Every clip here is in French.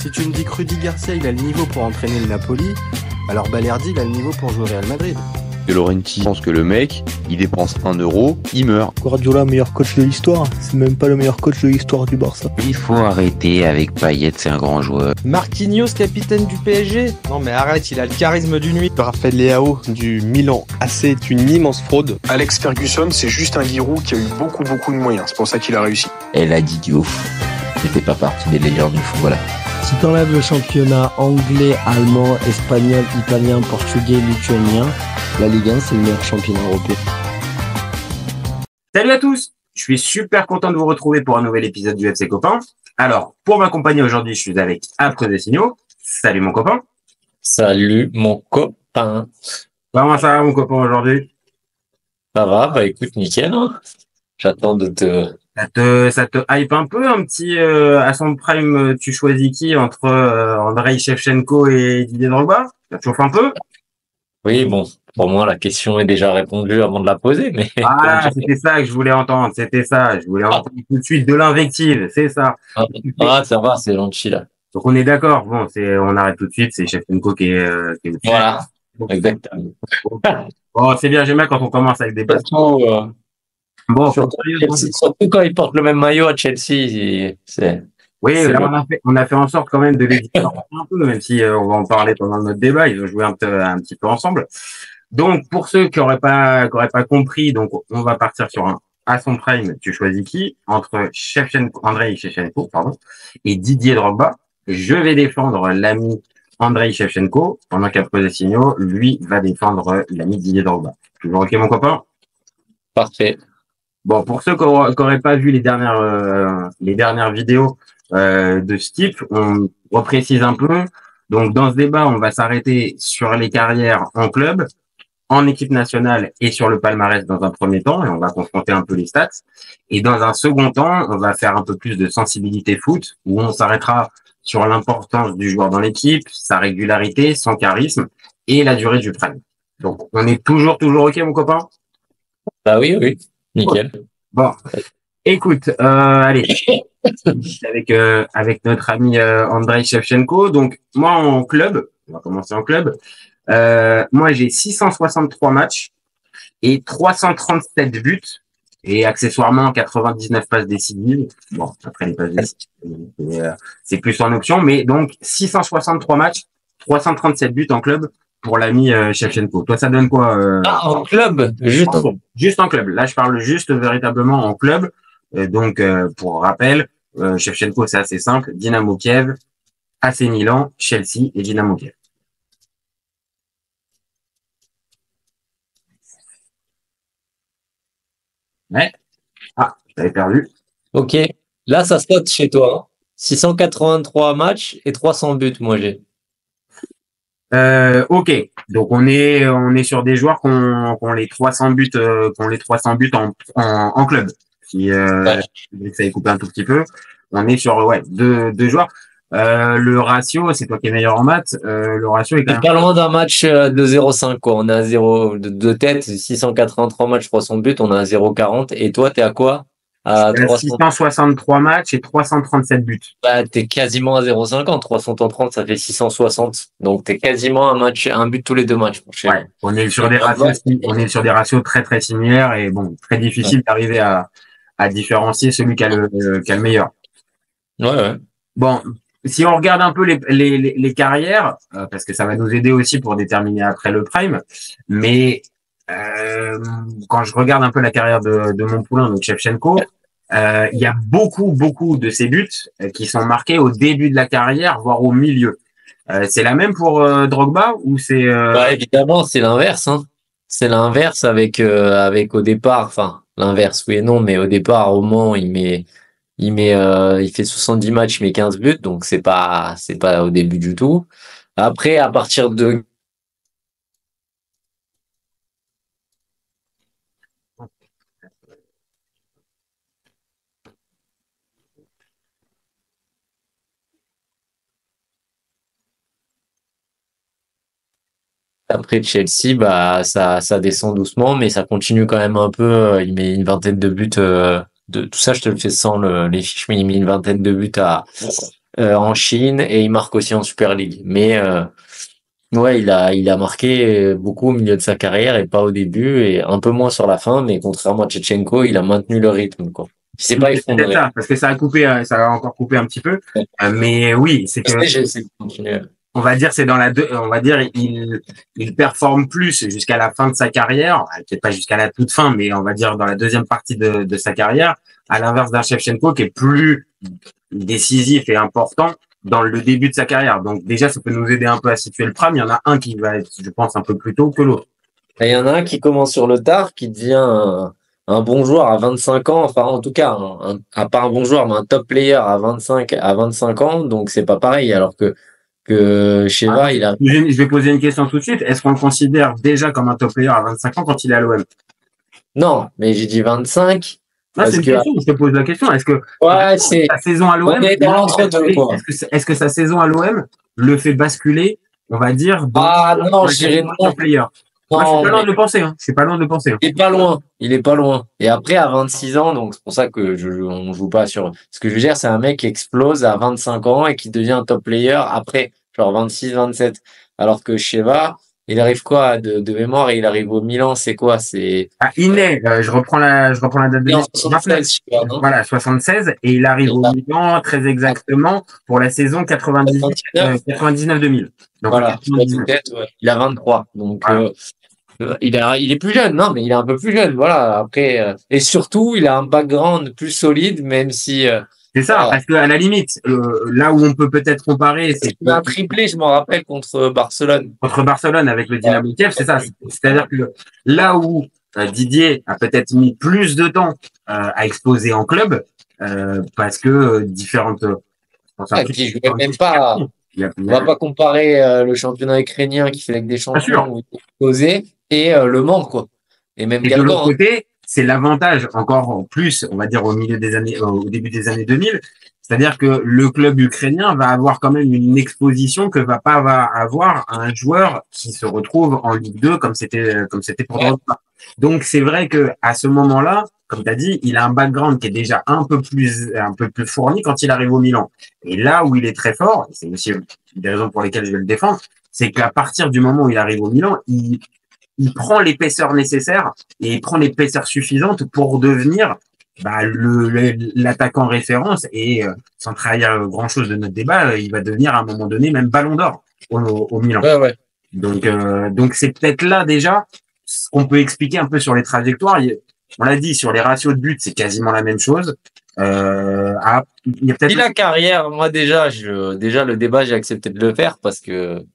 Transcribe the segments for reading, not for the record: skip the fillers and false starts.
Si tu me dis que Rudy Garcia il a le niveau pour entraîner le Napoli, alors Balerdi il a le niveau pour jouer au Real Madrid. De Laurenti pense que le mec, il dépense 1 euro, il meurt. Guardiola, meilleur coach de l'histoire, c'est même pas le meilleur coach de l'histoire du Barça. Il faut arrêter avec Payet, c'est un grand joueur. Marquinhos, capitaine du PSG? Non mais arrête, il a le charisme d'une nuit. Raphaël Leao du Milan AC est une immense fraude. Alex Ferguson, c'est juste un guirou qui a eu beaucoup de moyens, c'est pour ça qu'il a réussi. Elle a dit Diouf, c'était pas partie des légendes du football. Si t'enlèves le championnat anglais, allemand, espagnol, italien, portugais, lituanien, la Ligue 1 c'est le meilleur championnat européen. Salut à tous, je suis super content de vous retrouver pour un nouvel épisode du FC Copain. Alors, pour m'accompagner aujourd'hui, je suis avec Après des Signaux. Salut mon copain. Salut mon copain. Comment ça va mon copain aujourd'hui? Ça va, bah écoute, nickel. Hein. J'attends de te... Ça te hype un peu, un petit à son prime, tu choisis qui entre Andrei Shevchenko et Didier Drogba? Ça te chauffe un peu? Oui, bon, pour moi la question est déjà répondue avant de la poser, mais... Ah, c'était ça que je voulais entendre, c'était ça. Je voulais entendre tout de suite de l'invective, c'est ça. Ah, ça va, c'est gentil là. Donc on est d'accord, bon, on arrête tout de suite, c'est Shevchenko qui est au-dessus. Voilà, exactement. Bon, c'est bien, j'aime bien quand on commence avec des passions. Bon, surtout quand ils portent le même maillot à Chelsea, c'est... Oui, là, on a fait en sorte quand même de les différencier un peu, même si on va en parler pendant notre débat, ils ont joué un petit peu ensemble. Donc, pour ceux qui auraient pas compris, donc on va partir sur un à son prime. Tu choisis qui entre Andrei Shevchenko, et Didier Drogba. Je vais défendre l'ami Andrei Shevchenko, pendant qu'Après des Signaux, lui, va défendre l'ami Didier Drogba. Toujours ok, mon copain? Parfait. Bon, pour ceux qui n'auraient pas vu les dernières vidéos de ce type, on reprécise un peu. Donc, dans ce débat, on va s'arrêter sur les carrières en club, en équipe nationale et sur le palmarès dans un premier temps, et on va confronter un peu les stats. Et dans un second temps, on va faire un peu plus de sensibilité foot, où on s'arrêtera sur l'importance du joueur dans l'équipe, sa régularité, son charisme et la durée du prime. Donc, on est toujours ok, mon copain? Bah oui. Nickel. Bon, écoute, allez, avec notre ami Andrei Shevchenko. Donc moi en club, on va commencer en club. Moi j'ai 663 matchs et 337 buts et accessoirement 99 passes décisives. Bon, après les passes décisives, c'est plus en option, mais donc 663 matchs, 337 buts en club. Pour l'ami Shevchenko. Toi, ça donne quoi en club, juste en club. Là, je parle juste véritablement en club. Donc, pour rappel, Shevchenko, c'est assez simple. Dynamo Kiev, AC Milan, Chelsea et Dynamo Kiev. Ouais. Ah, j'avais perdu. Ok. Là, ça saute chez toi. 683 matchs et 300 buts, moi j'ai. Ok, donc on est sur des joueurs qui ont les 300 buts, en club. Si ça est coupé un tout petit peu, on est sur deux joueurs. Le ratio, c'est toi qui es meilleur en maths. Le ratio est quand même pas loin d'un match de 0,5 quoi. On a 0 de tête, 683 matchs, 300 buts, on a un 0,40. Et toi, t'es à quoi? À 663 matchs et 337 buts. Bah, t'es quasiment à 0,50. 330, ça fait 660. Donc, t'es quasiment un but tous les 2 matchs. Ouais. On est sur des ratios très, très similaires et bon, très difficile d'arriver à différencier celui qui a le meilleur. Ouais. Bon. Si on regarde un peu les carrières, parce que ça va nous aider aussi pour déterminer après le prime, mais quand je regarde un peu la carrière de mon poulain, donc Shevchenko, il y a beaucoup de ses buts qui sont marqués au début de la carrière, voire au milieu. C'est la même pour Drogba ou c'est Bah, évidemment, c'est l'inverse. Hein. C'est l'inverse avec au départ, enfin l'inverse oui et non, mais au départ au Mans il fait 70 matchs, il met 15 buts, donc c'est pas au début du tout. Après, à partir de après Chelsea, bah ça descend doucement, mais ça continue quand même un peu. Il met une vingtaine de buts. De tout ça, je te le fais sans les fiches, mais il met une vingtaine de buts en Chine et il marque aussi en Super League. Mais ouais, il a marqué beaucoup au milieu de sa carrière et pas au début et un peu moins sur la fin. Mais contrairement à Tchevchenko, il a maintenu le rythme, quoi. Il s'est pas C'est effondré. ça, parce que ça a encore coupé un petit peu. Mais oui, c'est que J'essaie de continuer. on va dire c'est dans la deux, on va dire il performe plus jusqu'à la fin de sa carrière, peut-être pas jusqu'à la toute fin, mais on va dire dans la deuxième partie de sa carrière, à l'inverse d'un Shevchenko qui est plus décisif et important dans le début de sa carrière. Donc déjà, ça peut nous aider un peu à situer le prime. Il y en a un qui va être, je pense, un peu plus tôt que l'autre. Et il y en a un qui commence sur le tard, qui devient un bon joueur à 25 ans, enfin en tout cas, pas un bon joueur, mais un top player à 25 ans, donc c'est pas pareil, alors que Sheva, il a... Je vais poser une question tout de suite. Est-ce qu'on le considère déjà comme un top player à 25 ans quand il est à l'OM? Non, mais j'ai dit 25. Là, c'est une question, je te pose la question. Est-ce que sa saison à l'OM, est-ce que sa saison à l'OM le fait basculer, on va dire, non, je dirais non. Top player? Moi, je suis pas loin de le penser. Je suis pas loin de le penser. Il est pas loin. Il est pas loin. Et après, à 26 ans, donc c'est pour ça que on joue pas sur. Ce que je veux dire, c'est un mec qui explose à 25 ans et qui devient un top player après, genre 26, 27. Alors que Sheva, il arrive quoi de mémoire et il arrive au Milan, c'est quoi? C'est il naît. Je reprends la date de naissance. 76, voilà, 76 et il arrive au Milan très exactement pour la saison 99-2000. Donc voilà. Il a 23. Donc voilà. Il est plus jeune, non, mais il est un peu plus jeune, voilà. Après, et surtout, il a un background plus solide, même si. C'est ça, parce que à la limite, là où on peut peut-être comparer, c'est un triplé, je m'en rappelle, contre Barcelone. Contre Barcelone avec le Dynamo Kiev, c'est ça. C'est-à-dire que là où Didier a peut-être mis plus de temps à exploser en club, parce que différentes. Et puis je vais même pas. On va pas comparer le championnat ukrainien qui fait avec des champions où il est explosé et le Mans, quoi. Et même de l'autre côté, c'est l'avantage encore plus, on va dire au début des années 2000, c'est-à-dire que le club ukrainien va avoir quand même une exposition que va pas avoir un joueur qui se retrouve en Ligue 2 comme c'était pour Drogba. Donc c'est vrai que à ce moment-là, comme tu as dit, il a un background qui est déjà un peu plus fourni quand il arrive au Milan. Et là où il est très fort, c'est aussi une des raisons pour lesquelles je vais le défendre, c'est qu'à partir du moment où il arrive au Milan, il prend l'épaisseur nécessaire et il prend l'épaisseur suffisante pour devenir l'attaquant référence et sans trahir grand chose de notre débat, il va devenir à un moment donné même Ballon d'Or au Milan. Ouais. Donc c'est peut-être là déjà ce qu'on peut expliquer un peu sur les trajectoires. On l'a dit, sur les ratios de buts, c'est quasiment la même chose. Il y a peut-être la carrière, moi déjà le débat, j'ai accepté de le faire parce que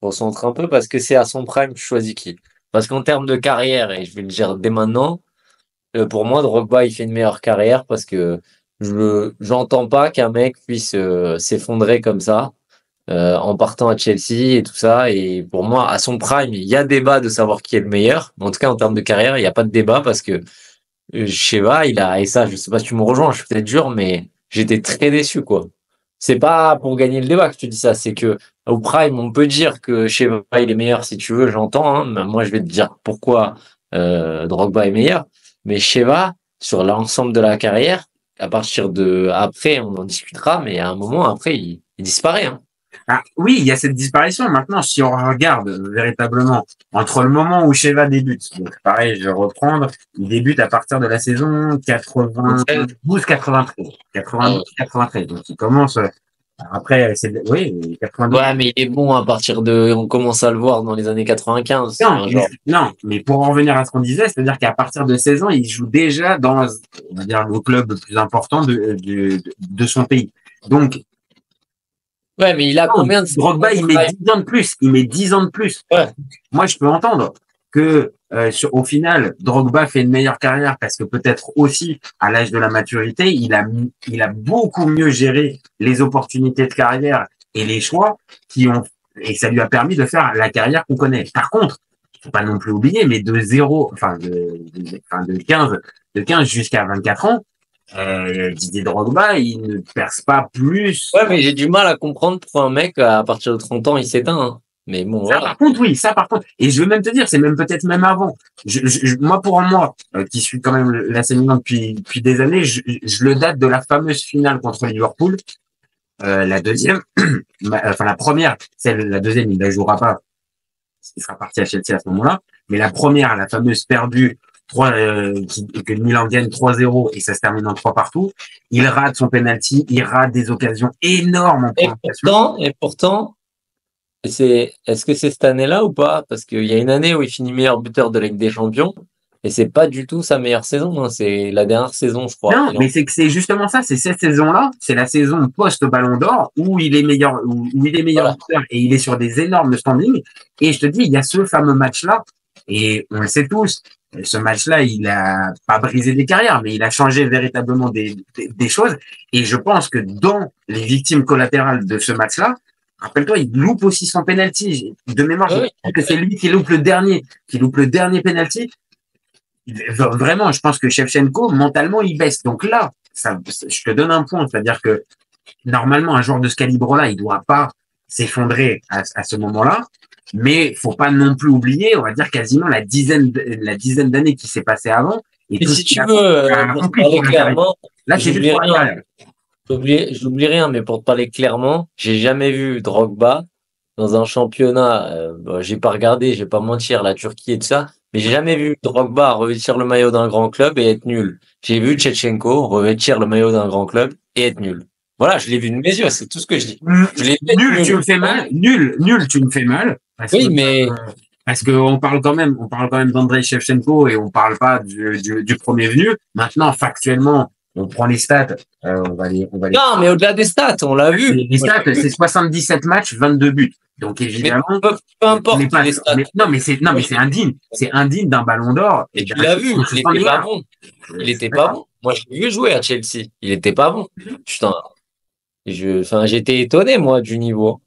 on centre un peu parce que c'est à son prime, je choisis qui. Parce qu'en termes de carrière, et je vais le dire dès maintenant, pour moi, Drogba, il fait une meilleure carrière parce que j'entends pas qu'un mec puisse s'effondrer comme ça en partant à Chelsea et tout ça. Et pour moi, à son prime, il y a débat de savoir qui est le meilleur. Mais en tout cas, en termes de carrière, il n'y a pas de débat parce que Sheva, et ça, je sais pas si tu me rejoins, je suis peut-être dur, mais j'étais très déçu, quoi. C'est pas pour gagner le débat que tu dis ça, c'est que au prime, on peut dire que Sheva il est meilleur si tu veux, j'entends, hein, mais moi je vais te dire pourquoi Drogba est meilleur. Mais Sheva, sur l'ensemble de la carrière, à partir de après, on en discutera, mais à un moment après, il disparaît. Hein. Oui, il y a cette disparition. Maintenant, si on regarde véritablement entre le moment où Sheva débute, donc pareil, je vais reprendre, il débute à partir de la saison 92-93. 92-93. Donc il commence après, oui, 92. Ouais, mais il est bon à partir de, on commence à le voir dans les années 95. Non, mais pour en revenir à ce qu'on disait, c'est-à-dire qu'à partir de 16 ans, il joue déjà dans, on va dire, le club le plus important de son pays. Donc, ouais, mais il a combien de Drogba, il met 10 ans de plus. Il met 10 ans de plus. Ouais. Moi, je peux entendre que au final, Drogba fait une meilleure carrière parce que peut-être aussi à l'âge de la maturité, il a beaucoup mieux géré les opportunités de carrière et les choix et ça lui a permis de faire la carrière qu'on connaît. Par contre, faut pas non plus oublier, mais de 15 jusqu'à 24 ans, Didier Drogba, il ne perce pas plus. Ouais, mais j'ai du mal à comprendre pourquoi un mec, à partir de 30 ans, il s'éteint. Hein. Mais bon, ça, voilà. Par contre. Et je vais même te dire, c'est même peut-être même avant. Moi, qui suis quand même l'AC Milan depuis des années, je le date de la fameuse finale contre Liverpool, La deuxième, enfin la première, la deuxième, il ne la jouera pas. Il sera parti à Chelsea à ce moment-là. Mais la première, la fameuse perdue, que Milan gagne 3-0 et ça se termine en 3 partout. Il rate son penalty, il rate des occasions énormes en prolongation. Et pourtant, est-ce que c'est cette année-là ou pas? Parce qu'il y a une année où il finit meilleur buteur de la Ligue des Champions et c'est pas du tout sa meilleure saison, hein. C'est la dernière saison, je crois. Non, mais c'est justement ça, c'est cette saison-là, c'est la saison post-Ballon d'Or où il est meilleur, où il est meilleur buteur et il est sur des énormes standings. Et je te dis, il y a ce fameux match-là et on le sait tous. Ce match-là, il a pas brisé des carrières, mais il a changé véritablement des choses. Et je pense que dans les victimes collatérales de ce match-là, rappelle-toi, il loupe aussi son penalty. De mémoire, je pense que c'est lui qui loupe le dernier penalty. Vraiment, je pense que Shevchenko, mentalement, il baisse. Donc là, je te donne un point. C'est-à-dire que normalement, un joueur de ce calibre-là, il doit pas s'effondrer à ce moment-là. Mais faut pas non plus oublier, on va dire quasiment la dizaine d'années qui s'est passée avant. Et si tu veux, pour te parler clairement, là, c'est juste pour la carrière. J'oublie rien, mais pour te parler clairement, j'ai jamais vu Drogba dans un championnat. J'ai pas regardé, je vais pas mentir, la Turquie et tout ça, mais j'ai jamais vu Drogba revêtir le maillot d'un grand club et être nul. J'ai vu Shevchenko revêtir le maillot d'un grand club et être nul. Voilà, je l'ai vu de mes yeux, c'est tout ce que je dis. Nul, tu me fais mal. Nul, tu me fais mal. Parce que on parle quand même d'Andrei Shevchenko et on parle pas du premier venu. Maintenant, factuellement, on prend les stats, on va les. Non, mais au-delà des stats, on l'a vu. Les stats, c'est 77 matchs, 22 buts. Donc évidemment. Mais peu importe les stats. C'est indigne. C'est indigne d'un Ballon d'Or. Et tu l'as vu, il était pas bon. Il était pas bon. Moi, je l'ai vu jouer à Chelsea. Il était pas bon. Putain. J'étais étonné, moi, du niveau.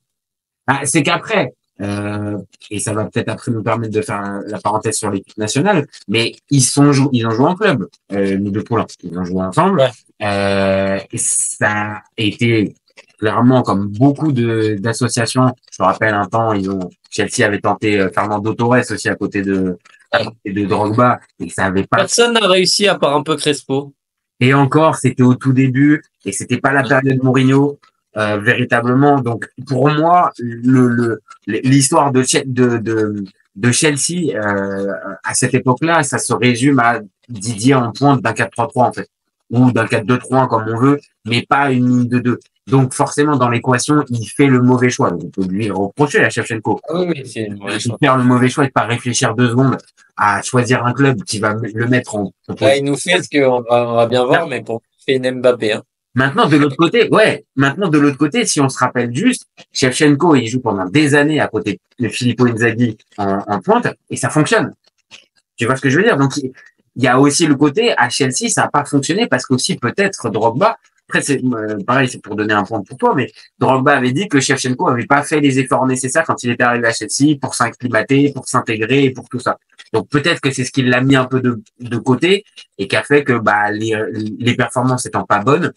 Ah, c'est qu'après, et ça va peut-être après nous permettre de faire la parenthèse sur l'équipe nationale, mais ils ont joué en club, nous deux poulains. Ils ont joué ensemble. Ouais. Et ça a été clairement comme beaucoup d'associations. Je me rappelle un temps, Chelsea avait tenté Fernando Torres aussi à côté de Drogba, et ça avait pas. Personne n'a réussi à part un peu Crespo. Et encore, c'était au tout début, et c'était pas la période Mourinho, véritablement. Donc, pour moi, l'histoire de Chelsea, à cette époque-là, ça se résume à Didier en pointe d'un 4-3-3, en fait. Ou d'un 4-2-3, comme on veut, mais pas une ligne de 2. Donc, forcément, dans l'équation, il fait le mauvais choix. Donc, on peut lui reprocher à Shevchenko. Oui, c'est le mauvais choix. Faire le mauvais choix et de pas réfléchir 2 secondes à choisir un club qui va le mettre en. Là, il nous fait ce qu'on va bien voir, mais pour faire une Mbappé, hein. Maintenant, de l'autre côté, si on se rappelle juste, Shevchenko, il joue pendant des années à côté de Filippo Inzaghi en pointe, et ça fonctionne. Tu vois ce que je veux dire? Donc, il y a aussi le côté, à Chelsea, ça n'a pas fonctionné parce qu'aussi, peut-être, Drogba, après, c'est, pareil, c'est pour donner un point pour toi, mais Drogba avait dit que Shevchenko avait pas fait les efforts nécessaires quand il était arrivé à Chelsea pour s'acclimater, pour s'intégrer et pour tout ça. Donc, peut-être que c'est ce qui l'a mis un peu de côté et qui a fait que, les performances étant pas bonnes,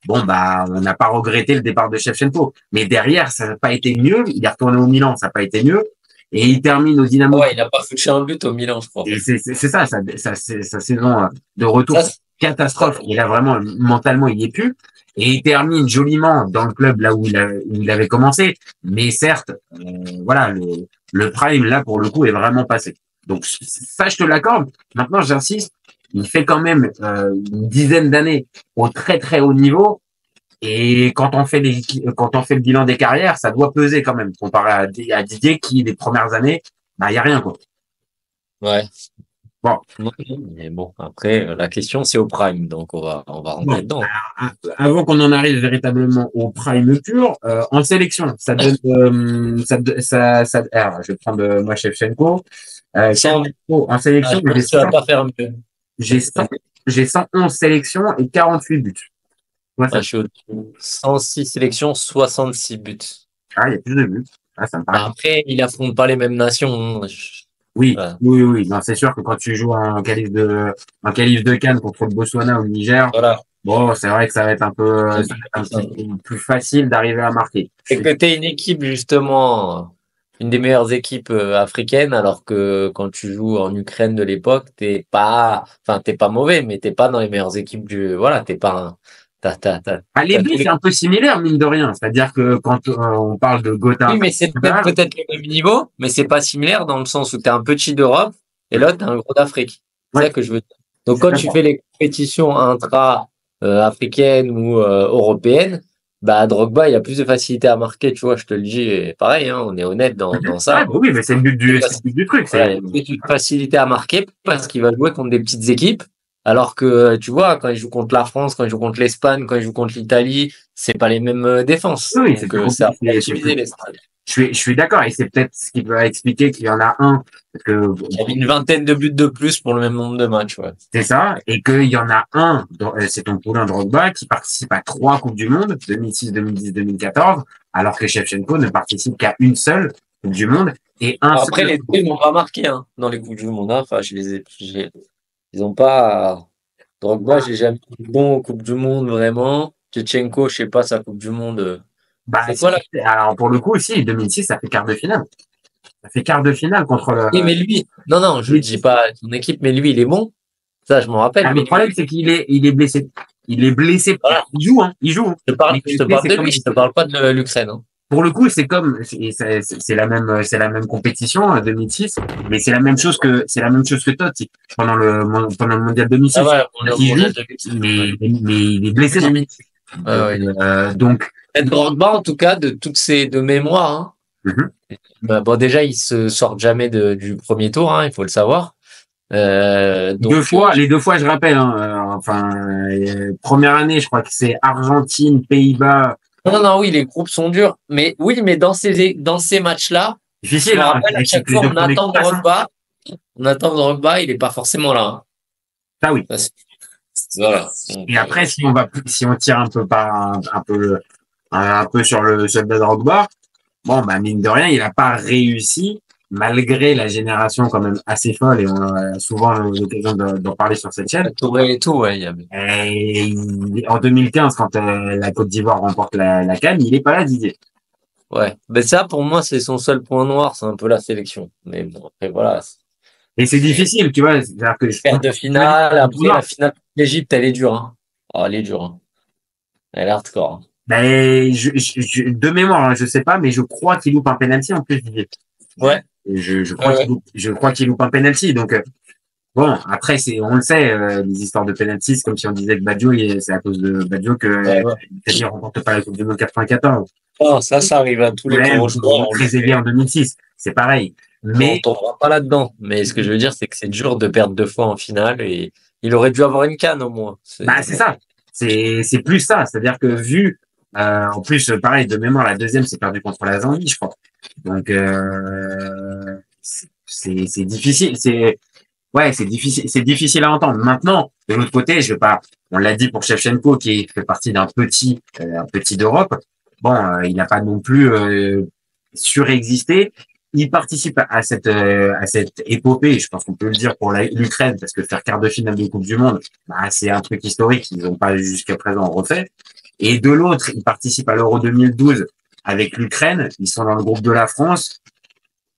on n'a pas regretté le départ de Shevchenko. Mais derrière, ça n'a pas été mieux. Il est retourné au Milan, ça n'a pas été mieux. Et il termine au Dynamo. Ouais, il n'a pas touché un but au Milan, je crois. Et c'est ça, sa saison de retour. Catastrophe. Il a vraiment, mentalement, il y est plus. Et il termine joliment dans le club là où il avait commencé. Mais certes, le prime, là, pour le coup, est vraiment passé. Donc, ça, je te l'accorde. Maintenant, j'insiste. Il fait quand même une dizaine d'années au très très haut niveau, et quand on fait le bilan des carrières, ça doit peser quand même comparé à Didier qui les premières années, il y a rien quoi. Ouais. Bon. Mais bon, après la question c'est au prime, donc on va rentrer dedans. Alors, avant qu'on en arrive véritablement au prime pur, en sélection, ça donne alors, je vais prendre moi Shevchenko. En sélection, ça va pas faire mieux. J'ai 111 sélections et 48 buts. Ouais, je suis 106 sélections, 66 buts. Ah, il y a plus de buts. Ah, ça me paraît. Après, il affronte pas les mêmes nations. Oui. Non, c'est sûr que quand tu joues en qualif de CAN contre le Botswana ou le Niger, voilà. Bon, c'est vrai que ça va être un peu plus facile d'arriver à marquer. C'est que t'es une équipe, justement, une des meilleures équipes africaines, alors que quand tu joues en Ukraine de l'époque, t'es pas mauvais, mais t'es pas dans les meilleures équipes t'as Les deux, c'est un peu similaire, mine de rien. C'est-à-dire que quand on parle de Gotha. Oui, mais c'est peut-être le même niveau, mais c'est pas similaire dans le sens où t'es un petit d'Europe et l'autre, t'es un gros d'Afrique. C'est ça que je veux dire. Donc, quand tu fais les compétitions africaines ou européennes, bah, Drogba, il a plus de facilité à marquer, tu vois, je te le dis. Et pareil, hein, on est honnête dans ça. Oui, mais c'est le but du truc. C'est une facilité à marquer parce qu'il va jouer contre des petites équipes. Alors que, tu vois, quand il joue contre la France, quand il joue contre l'Espagne, quand il joue contre l'Italie, c'est pas les mêmes défenses. Oui, donc, ça va utiliser les stades. Je suis d'accord, et c'est peut-être ce qui va expliquer qu'il y en a un, parce que il y avait une vingtaine de buts de plus pour le même nombre de matchs, ouais. C'est ça, et qu'il y en a un, c'est ton poulain Drogba, qui participe à 3 Coupes du Monde, 2006, 2010, 2014, alors que Shevchenko ne participe qu'à une seule Coupe du Monde, et un après, seul... les deux, ils m'ont pas marqué, hein, dans les Coupes du Monde, hein. Enfin, ils ont pas, Drogba, j'ai jamais vu bon aux Coupes du Monde, vraiment. Shevchenko, je sais pas, sa Coupe du Monde. C'est quoi, là? Alors, pour le coup, aussi, 2006, ça fait quart de finale. Ça fait quart de finale contre le... Oui, mais lui, non, je dis pas son équipe, mais lui, il est bon. Ça, je m'en rappelle. Mais le problème, c'est qu'il est blessé. Il est blessé. Voilà. Il joue. Je te parle de lui, je te parle pas de l'Ukraine, hein. Pour le coup, c'est la même compétition, 2006, mais c'est la même chose que Totti pendant le mondial 2006. Ah ouais, mais il est blessé. Donc, Drogba, en tout cas, de toutes ces de mémoire, hein. Bon, déjà, ils se sortent jamais du premier tour, hein, il faut le savoir. Les 2 fois, je rappelle, hein, première année, je crois que c'est Argentine, Pays-Bas. Non, oui, les groupes sont durs, mais oui, mais dans ces matchs-là, difficile, je me rappelle, à chaque fois, on attend Drogba, il est pas forcément là, hein. Ça oui. Voilà. Et après, si on tire un peu sur le soldat Drogba, bon, bah, mine de rien, il a pas réussi, malgré la génération quand même assez folle, et on a souvent l'occasion d'en parler sur cette chaîne. Et tout, ouais. Et en 2015, quand la Côte d'Ivoire remporte la CAN, il est pas là, Didier. Ouais. Mais ça, pour moi, c'est son seul point noir, c'est un peu la sélection. Mais bon, après, voilà. Et c'est difficile, tu vois. C'est-à-dire que perte de finale, après, la finale d'Égypte, elle est dure, hein. Oh, elle est dure, hein. Elle est hardcore, hein. Ben, de mémoire, hein, je sais pas, mais je crois qu'il loupe un penalty en plus, Didier. Ouais. Je crois qu'il loupe un penalty. Donc, bon, après, on le sait, les histoires de penalty, c'est comme si on disait que Baggio, c'est à cause de Baggio que l'Italie remporte pas la Coupe du Monde 94. Oh, ça arrive à tous les gros joueurs. Très en 2006. C'est pareil. Mais. On tombera pas là-dedans. Mais ce que je veux dire, c'est que c'est dur de perdre 2 fois en finale et il aurait dû avoir une CAN au moins. C'est ça. C'est plus ça. C'est-à-dire que en plus, pareil, de mémoire, la deuxième, c'est perdu contre la Zambie, je crois. Donc, c'est difficile. C'est difficile à entendre. Maintenant, de l'autre côté, on l'a dit pour Shevchenko, qui fait partie d'un petit d'Europe. Bon, il n'a pas non plus surexisté. Il participe à cette épopée, je pense qu'on peut le dire pour l'Ukraine, parce que faire quart de finale de Coupe du Monde, bah, c'est un truc historique qu'ils n'ont pas jusqu'à présent refait. Et de l'autre, il participe à l'Euro 2012 avec l'Ukraine. Ils sont dans le groupe de la France.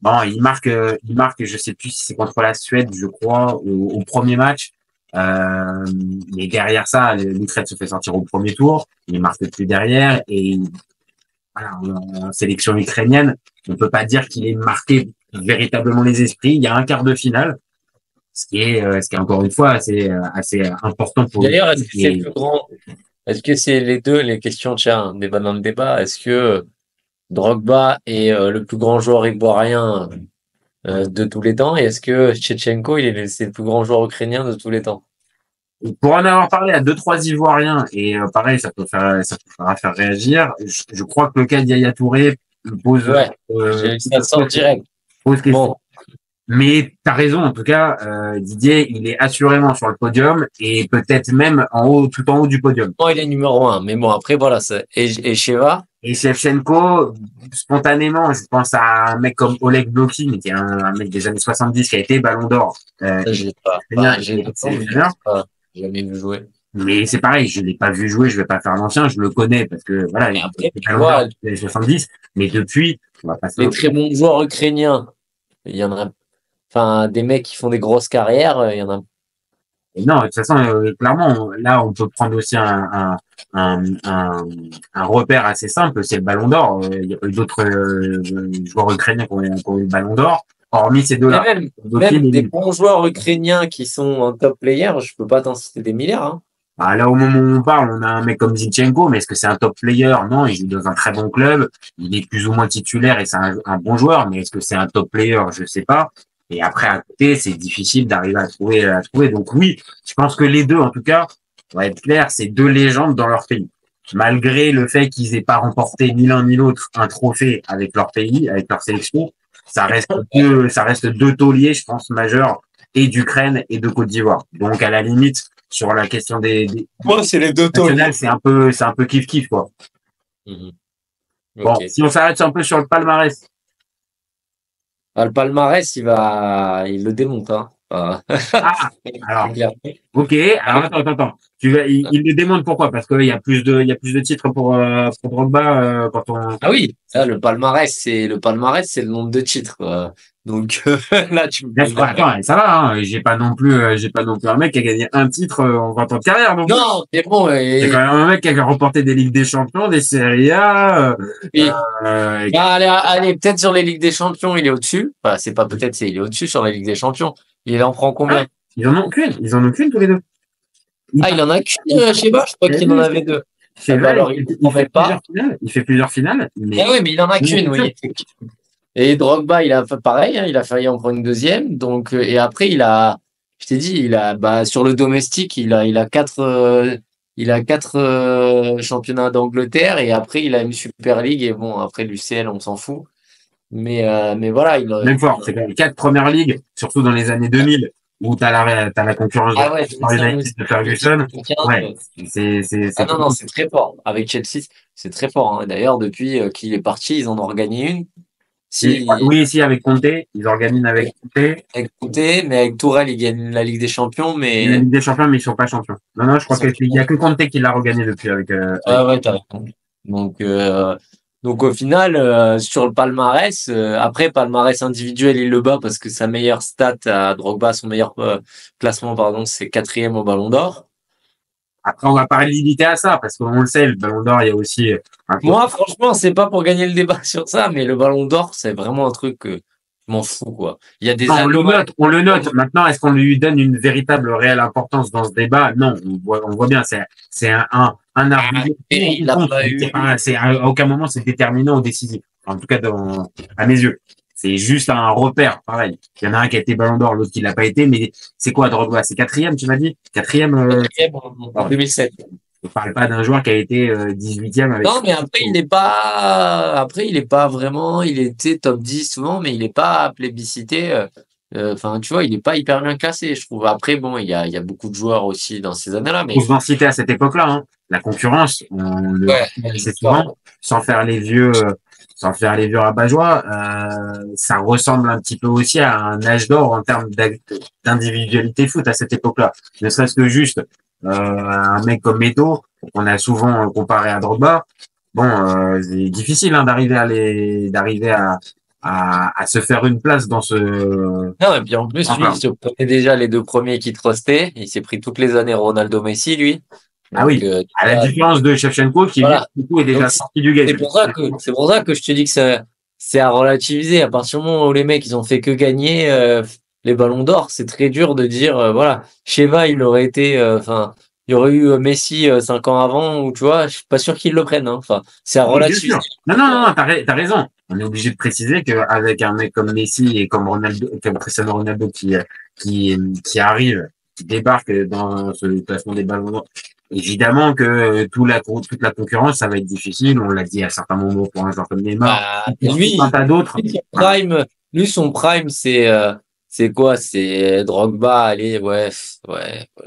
Bon, il marque, je sais plus si c'est contre la Suède, je crois, au premier match. Mais derrière ça, l'Ukraine se fait sortir au premier tour. Il marque plus derrière. Et voilà, en sélection ukrainienne, on peut pas dire qu'il ait marqué véritablement les esprits. Il y a un quart de finale, ce qui est encore une fois assez important pour. D'ailleurs, est-ce que c'est le plus grand? Est-ce que c'est les questions, tiens, débat dans le débat, est-ce que Drogba est le plus grand joueur ivoirien de tous les temps, et est-ce que Shevchenko, c'est le plus grand joueur ukrainien de tous les temps? Pour en avoir parlé à 2-3 Ivoiriens, et pareil, ça peut faire réagir, je crois que le cas d'Yaya Touré pose... Ouais, j'ai ça sort direct. Pose question. Bon. Mais t'as raison, en tout cas, Didier, il est assurément sur le podium et peut-être même tout en haut du podium. Bon, il est numéro 1, mais bon, après, voilà, et Sheva. Et Shevchenko, spontanément, je pense à un mec comme Oleg Blokin, qui est un mec des années 70 qui a été Ballon d'Or. J'ai jamais vu jouer. Mais c'est pareil, je l'ai pas vu jouer, je vais pas faire l'ancien, je le connais parce que voilà, il a Ballon d'Or des années 70, mais depuis, on va passer. Les très bons joueurs ukrainiens, il y en a. Enfin, des mecs qui font des grosses carrières, il y en a Non, de toute façon, clairement, là, on peut prendre aussi un repère assez simple, c'est le Ballon d'Or. Il y a eu d'autres joueurs ukrainiens qui ont eu le Ballon d'Or, hormis ces deux-là. Même des bons joueurs ukrainiens qui sont en top player, je peux pas t'en citer des milliards. Hein. Ah, là, au moment où on parle, on a un mec comme Zinchenko, mais est-ce que c'est un top player? Non, il joue dans un très bon club, il est plus ou moins titulaire et c'est un bon joueur, mais est-ce que c'est un top player? Je sais pas. Et après, à côté, c'est difficile d'arriver à trouver. Donc oui, je pense que les deux, en tout cas, on va être clair, c'est deux légendes dans leur pays. Malgré le fait qu'ils aient pas remporté ni l'un ni l'autre un trophée avec leur pays, avec leur sélection, ça reste deux tauliers, je pense, majeurs, et d'Ukraine et de Côte d'Ivoire. Donc, à la limite, sur la question moi, c'est les deux tauliers. C'est un peu kiff-kiff, quoi. Bon, Okay. si on s'arrête un peu sur le palmarès. Le palmarès, il le démonte, hein. Alors, ok. Alors, attends. Il le démonte pourquoi? Parce qu'il y a plus de titres pour Drogba, quand on. Ah oui, ça, le palmarès, c'est le nombre de titres, quoi. Donc, là, Attends, ça va, hein. J'ai pas non plus un mec qui a gagné un titre en 20 ans de carrière, donc. Non, c'est bon, c'est quand même un mec qui a remporté des Ligues des Champions, des Serie A, allez, peut-être sur les Ligues des Champions, il est au-dessus. Enfin, c'est pas peut-être, il est au-dessus sur les Ligues des Champions. Il en prend combien? Ils en ont qu'une tous les deux. Il en a qu'une, je sais pas, je crois qu'il en avait deux. Alors, il fait plusieurs finales, mais. Ah oui, mais il en a qu'une, oui. Et Drogba, il a fait pareil, hein, il a failli en prendre une deuxième. Donc, et après, je t'ai dit, sur le domestique, il a quatre championnats d'Angleterre et après, il a une Super League et bon, après l'UCL, on s'en fout. Mais voilà, même fort, c'est quand même 4 premières ligues, surtout dans les années 2000, où t'as la concurrence de Ferguson. Ouais, non, c'est très fort. Avec Chelsea, c'est très fort, hein. D'ailleurs, depuis qu'il est parti, ils en ont regagné une. Oui, avec Conte, ils organisent avec Conte. Avec Conte, mais avec Tourelle, ils gagnent la Ligue des Champions, mais. La Ligue des Champions, mais ils sont pas champions. Non, je crois qu'il y a que Conte qui l'a regagné depuis avec. Ouais, t'as raison. Donc au final, sur le palmarès, après palmarès individuel, il le bat parce que sa meilleure stat à Drogba, son meilleur classement, pardon, c'est 4e au Ballon d'Or. Après, on va pas limiter à ça, parce qu'on le sait, le Ballon d'Or, il y a aussi... Moi, franchement, c'est pas pour gagner le débat sur ça, mais le Ballon d'Or, c'est vraiment un truc que je m'en fous, quoi. Il y a des on le note. Maintenant, est-ce qu'on lui donne une véritable, réelle importance dans ce débat? Non, on voit bien, c'est un argument. À aucun moment, c'est déterminant ou décisif. En tout cas, à mes yeux. C'est juste un repère, pareil. Il y en a un qui a été Ballon d'Or, l'autre qui l'a pas été, mais c'est quoi, Drogba? C'est 4e, tu m'as dit? 4e en 2007. On parle pas d'un joueur qui a été 18e avec... Non, mais après, il est pas vraiment, il était top 10 souvent, mais il est pas plébiscité. Enfin, tu vois, il est pas hyper bien classé, je trouve. Après, bon, il y a beaucoup de joueurs aussi dans ces années-là, mais. On se citer à cette époque-là, hein. La concurrence, c'est souvent, sans faire les vieux rabat-joie, ça ressemble un petit peu aussi à un âge d'or en termes d'individualité foot à cette époque-là. Ne serait-ce que juste, un mec comme Meto, qu'on a souvent comparé à Drogba. Bon, c'est difficile, hein, d'arriver à se faire une place dans ce... Non, et puis en plus, lui, il se prenait déjà les 2 premiers qui trustaient. Il s'est pris toutes les années Ronaldo Messi, lui. Donc, ah oui, à la différence de Shevchenko, qui du coup est déjà sorti du game. C'est pour ça que je te dis que c'est à relativiser. À partir du moment où les mecs, ils ont fait que gagner les ballons d'or, c'est très dur de dire, voilà, Sheva, il aurait été, il y aurait eu Messi 5 ans avant, ou tu vois, je suis pas sûr qu'ils le prennent, hein. Enfin, c'est à relativiser. Non, t'as raison. On est obligé de préciser qu'avec un mec comme Messi et comme Cristiano Ronaldo qui arrive, qui débarque dans ce classement des ballons d'or, évidemment que toute la concurrence, ça va être difficile. On l'a dit à certains moments pour un joueur comme Neymar. Lui, un tas d'autres. Son prime, c'est quoi? C'est Drogba, allez, ouais.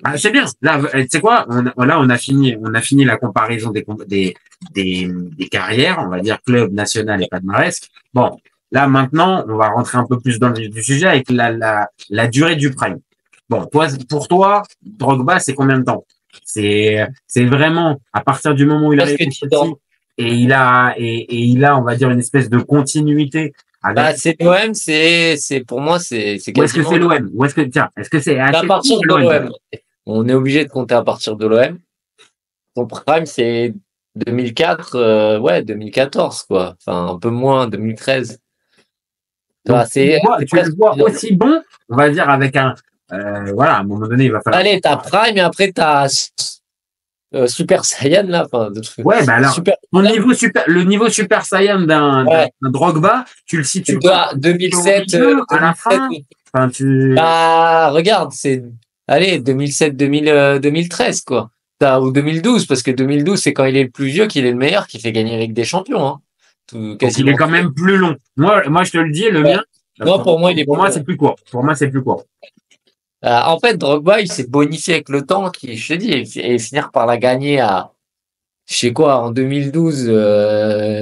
Ah, c'est bien. Là, tu sais quoi? On a fini la comparaison des carrières, on va dire club, national et palmarès. Bon, là, maintenant, on va rentrer un peu plus dans le vif du sujet avec la durée du prime. Bon, pour toi, Drogba, c'est combien de temps? C'est vraiment à partir du moment où il a réussi et il a, on va dire, une espèce de continuité. C'est l'OM, c'est pour moi, c'est Ou est-ce que c'est l'OM? Ou est-ce que c'est à partir de l'OM? on est obligé de compter à partir de l'OM. Son prime, c'est 2004, 2014, quoi. Enfin, un peu moins, 2013. Donc, tu le vois presque- aussi bon, on va dire, avec un, voilà, à un moment donné, il va falloir. Allez, t'as prime et après t'as Super Saiyan, là. Enfin, Ouais, bah alors, Super, le niveau Super Saiyan Ouais. d'un Drogba, tu le situes à 2007, à la fin. 2007, Enfin, bah, regarde, c'est, allez, 2007, 2013, quoi. Ou 2012, parce que 2012, c'est quand il est le plus vieux qu'il est le meilleur, qui fait gagner avec des champions, hein. donc il est quand même plus long. Moi, je te le dis, le Ouais. mien. Non, pour moi, il est Pour plus moi, long. c'est plus court. Pour moi, c'est plus court. En fait, Drogba, il s'est bonifié avec le temps, je te dis, et finir par la gagner je sais quoi, en 2012,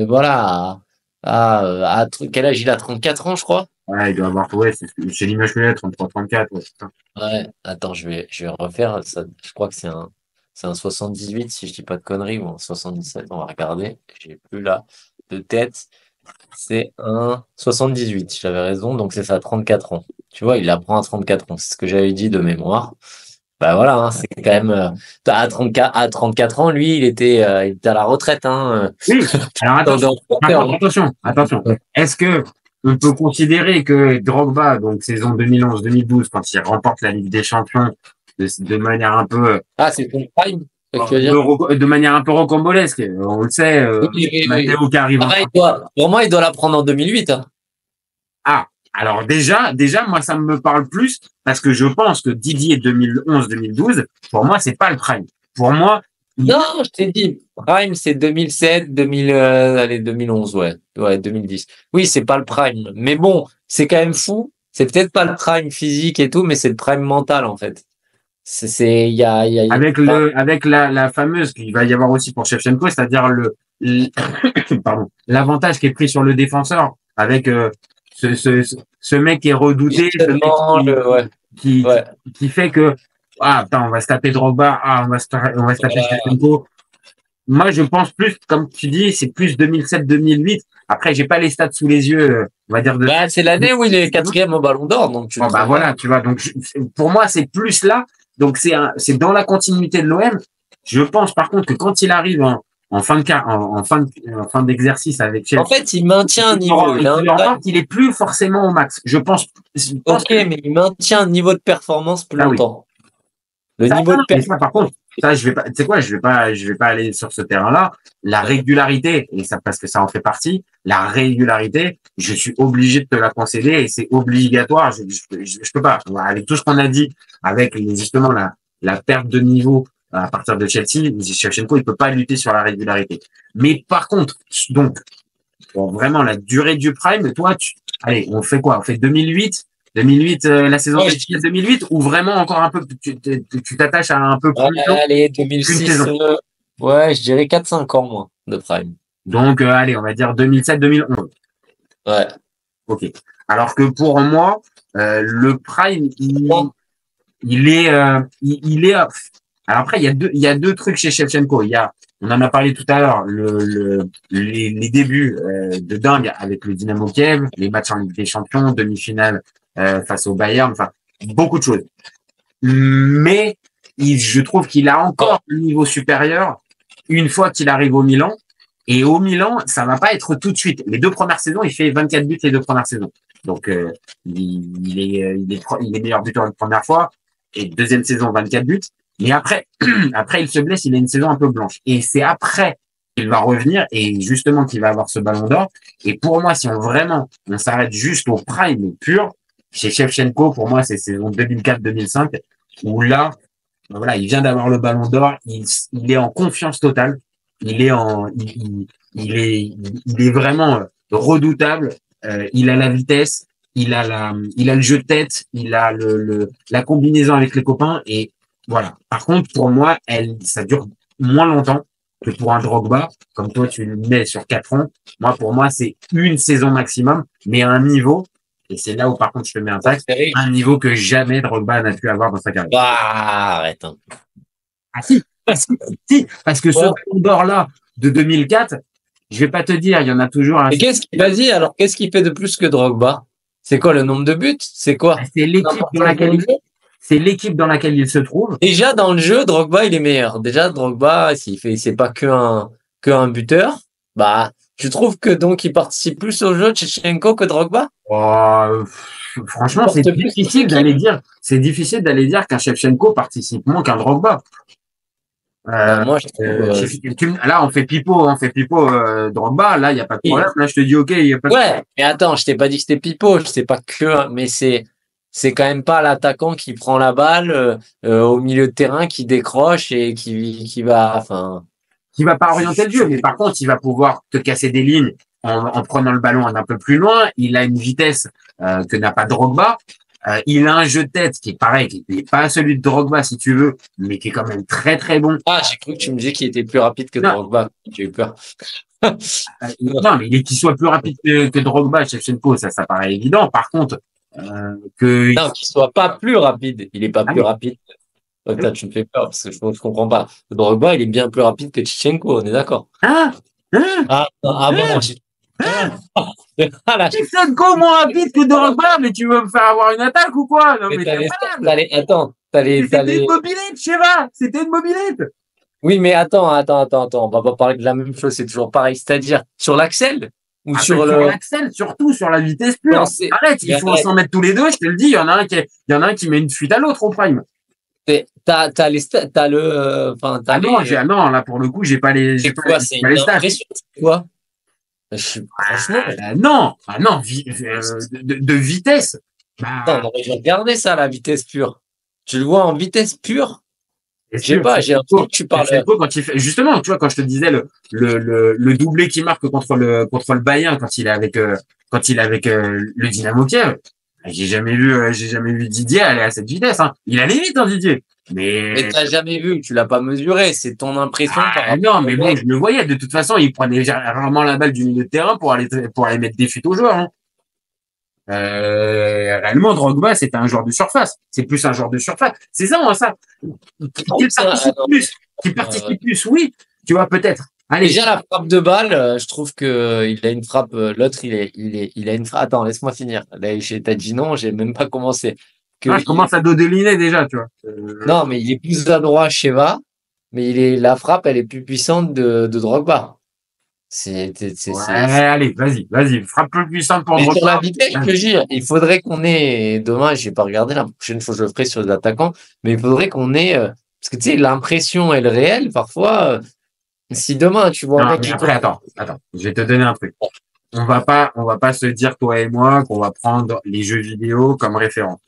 voilà, quel âge il a? 34 ans, je crois. Ouais, il doit avoir, ouais, c'est l'image que j'ai, 33, 34, ouais, c'est ça. Ouais, attends, je vais refaire ça. Je crois que c'est un 78, si je dis pas de conneries, ou un 77, on va regarder. J'ai plus là de tête. C'est un 78, j'avais raison, donc c'est ça, 34 ans. Tu vois, il apprend à 34 ans, c'est ce que j'avais dit de mémoire. Bah voilà, hein, c'est quand même, à 34 ans, lui, il était à la retraite, hein. Oui. Alors, Dans- attention. Est-ce que on peut considérer que Drogba, donc saison 2011-2012, quand il remporte la Ligue des Champions de manière un peu, Ah, c'est ton prime, c'est ce que tu veux dire? de manière un peu rocambolesque, on le sait, Oui. Matteo qui arrive en Pareil, pour moi, il doit la prendre en 2008, hein. Ah, alors déjà, moi, ça me parle plus parce que je pense que Didier 2011-2012, pour moi, c'est pas le prime. Pour moi, Non, je t'ai dit, prime, c'est 2007, 2011, ouais. Ouais, 2010. Oui, c'est pas le prime. Mais bon, c'est quand même fou. C'est peut-être pas le prime physique et tout, mais c'est le prime mental, en fait. Il y a, avec la fameuse qu'il va y avoir aussi pour Shevchenko, c'est-à-dire pardon, l'avantage qui est pris sur le défenseur avec ce mec qui est redouté, qui fait que on va se taper Drogba, on va se taper Shevchenko. Moi, je pense plus, comme tu dis, c'est plus 2007-2008. Après, j'ai pas les stats sous les yeux, on va dire. C'est l'année où il est 4e au Ballon d'Or, donc voilà, tu vois. Donc, pour moi, c'est plus là. Donc, c'est dans la continuité de l'OM. Je pense, par contre, que quand il arrive en fin d'exercice avec Chelsea. En fait, il maintient un niveau. Il est plus forcément au max. Je pense mais il maintient un niveau de performance plus longtemps. Le niveau de performance. Par contre, ça, je vais pas aller sur ce terrain-là. La régularité, et ça, parce que ça en fait partie, la régularité, je suis obligé de te la concéder et c'est obligatoire. Je peux pas. Avec tout ce qu'on a dit, avec justement la perte de niveau à partir de Chelsea, Shevchenko, il peut pas lutter sur la régularité. Mais par contre, donc, pour vraiment la durée du prime, toi, allez, on fait quoi? On fait 2008, la saison 2008, ou vraiment encore un peu, tu t'attaches à un peu plus long. Allez, 2006, je dirais 4-5 ans, moi, de prime. Donc, allez, on va dire 2007-2011. Ouais. Ok. Alors que pour moi, le prime, il est, alors après, il y a deux trucs chez Shevchenko. On en a parlé tout à l'heure, les débuts de dingue avec le Dynamo Kiev, les matchs en Ligue des Champions, demi-finale face au Bayern, enfin beaucoup de choses. Mais je trouve qu'il a encore un niveau supérieur une fois qu'il arrive au Milan. Et au Milan, ça va pas être tout de suite. Les 2 premières saisons, il fait 24 buts les 2 premières saisons. Donc il est meilleur buteur la première fois et deuxième saison 24 buts. Mais après il se blesse, il a une saison un peu blanche. Et c'est après qu'il va revenir et justement qu'il va avoir ce ballon d'or. Et pour moi, si on s'arrête juste au prime pur, chez Shevchenko, pour moi, c'est saison 2004-2005, où là, voilà, il vient d'avoir le ballon d'or, il est en confiance totale, il est vraiment redoutable, il a la vitesse, il a le jeu de tête, il a la combinaison avec les copains et voilà. Par contre, pour moi, ça dure moins longtemps que pour un Drogba. Comme toi, tu le mets sur 4 ans. Moi, pour moi, c'est une saison maximum, mais à un niveau, et c'est là où, par contre, je te mets un taxe, un niveau que jamais Drogba n'a pu avoir dans sa carrière. Arrête. Ah si, parce que ce ballon d'or-là, de 2004, je vais pas te dire, il y en a toujours un. Vas-y, alors, qu'est-ce qu'il fait de plus que Drogba? C'est quoi le nombre de buts? C'est quoi? C'est l'équipe dans laquelle il est. c'est l'équipe dans laquelle il se trouve. Déjà, dans le jeu, Drogba, il est meilleur. Déjà, Drogba, c'est pas que un buteur. Bah, tu trouves que donc il participe plus au jeu de Shevchenko que Drogba? Oh, franchement, c'est difficile d'aller dire qu'un Shevchenko participe moins qu'un Drogba. Moi, je trouve, là, on fait pipeau, Drogba. Là, il y a pas de problème. Là, je te dis, ok, il y a pas de ouais, mais attends, je t'ai pas dit que c'était pipeau. Je sais pas mais c'est quand même pas l'attaquant qui prend la balle au milieu de terrain, qui décroche et qui va, enfin. Qui va pas orienter le jeu, mais par contre, il va pouvoir te casser des lignes en prenant le ballon un peu plus loin. Il a une vitesse que n'a pas Drogba. Il a un jeu de tête qui est pareil, qui n'est pas celui de Drogba si tu veux, mais qui est quand même très très bon. Ah, j'ai cru que tu me disais qu'il était plus rapide que Drogba. J'ai eu peur. Non, mais qu'il soit plus rapide que Drogba, Shevchenko, ça paraît évident. Par contre, non, qu'il soit pas plus rapide. Il est pas plus rapide. Toi, tu me fais peur parce que je comprends pas. Drogba, il est bien plus rapide que Shevchenko, on est d'accord. Shevchenko moins rapide que Drogba, mais tu veux me faire avoir une attaque ou quoi? Non, mais c'était une mobilette, Sheva! C'était une mobilette! Oui, mais attends. On va pas parler de la même chose, c'est toujours pareil. C'est-à-dire, sur l'axel? Ou sur l'axel, surtout sur la vitesse pure. Arrête, il faut s'en mettre tous les deux, je te le dis, il y en a un qui met une fuite à l'autre au prime. Non, là, pour le coup, j'ai pas les stats. Quoi? De vitesse. Attends, on va regarder ça, la vitesse pure. Tu le vois en vitesse pure? Je sais pas, j'ai un peu que tu parles. Quand il fait, justement, tu vois, quand je te disais le doublé qu'il marque contre le Bayern quand il est avec le Dynamo Kiev. J'ai jamais vu Didier aller à cette vitesse, hein. Il allait vite, hein, Didier. Mais t'as jamais vu, tu l'as pas mesuré, c'est ton impression. Non, mais bon, je le voyais. De toute façon, il prenait rarement la balle du milieu de terrain pour aller mettre des fuites aux joueurs, hein. Réellement, Drogba, c'était un joueur de surface. C'est plus un joueur de surface. C'est ça, moi, ça. Qui participe plus, oui. Tu vois, peut-être. Allez. Déjà, la frappe de balle, je trouve que il a une frappe, l'autre, il a une frappe. Attends, laisse-moi finir. Là, t'as dit non, j'ai même pas commencé. Je commence à dodeliner déjà, tu vois. Non, mais il est plus adroit, Sheva, mais la frappe, elle est plus puissante de Drogba. Allez, vas-y, frappe plus puissante pour Drogba. Sur la vitesse, je veux dire, il faudrait qu'on ait, demain, j'ai pas regardé, la prochaine fois je le ferai sur les attaquants, mais il faudrait qu'on ait, parce que tu sais, l'impression et le réel, parfois, si demain, tu vois un mec qui attends, je vais te donner un truc. On va pas se dire, toi et moi, qu'on va prendre les jeux vidéo comme référence.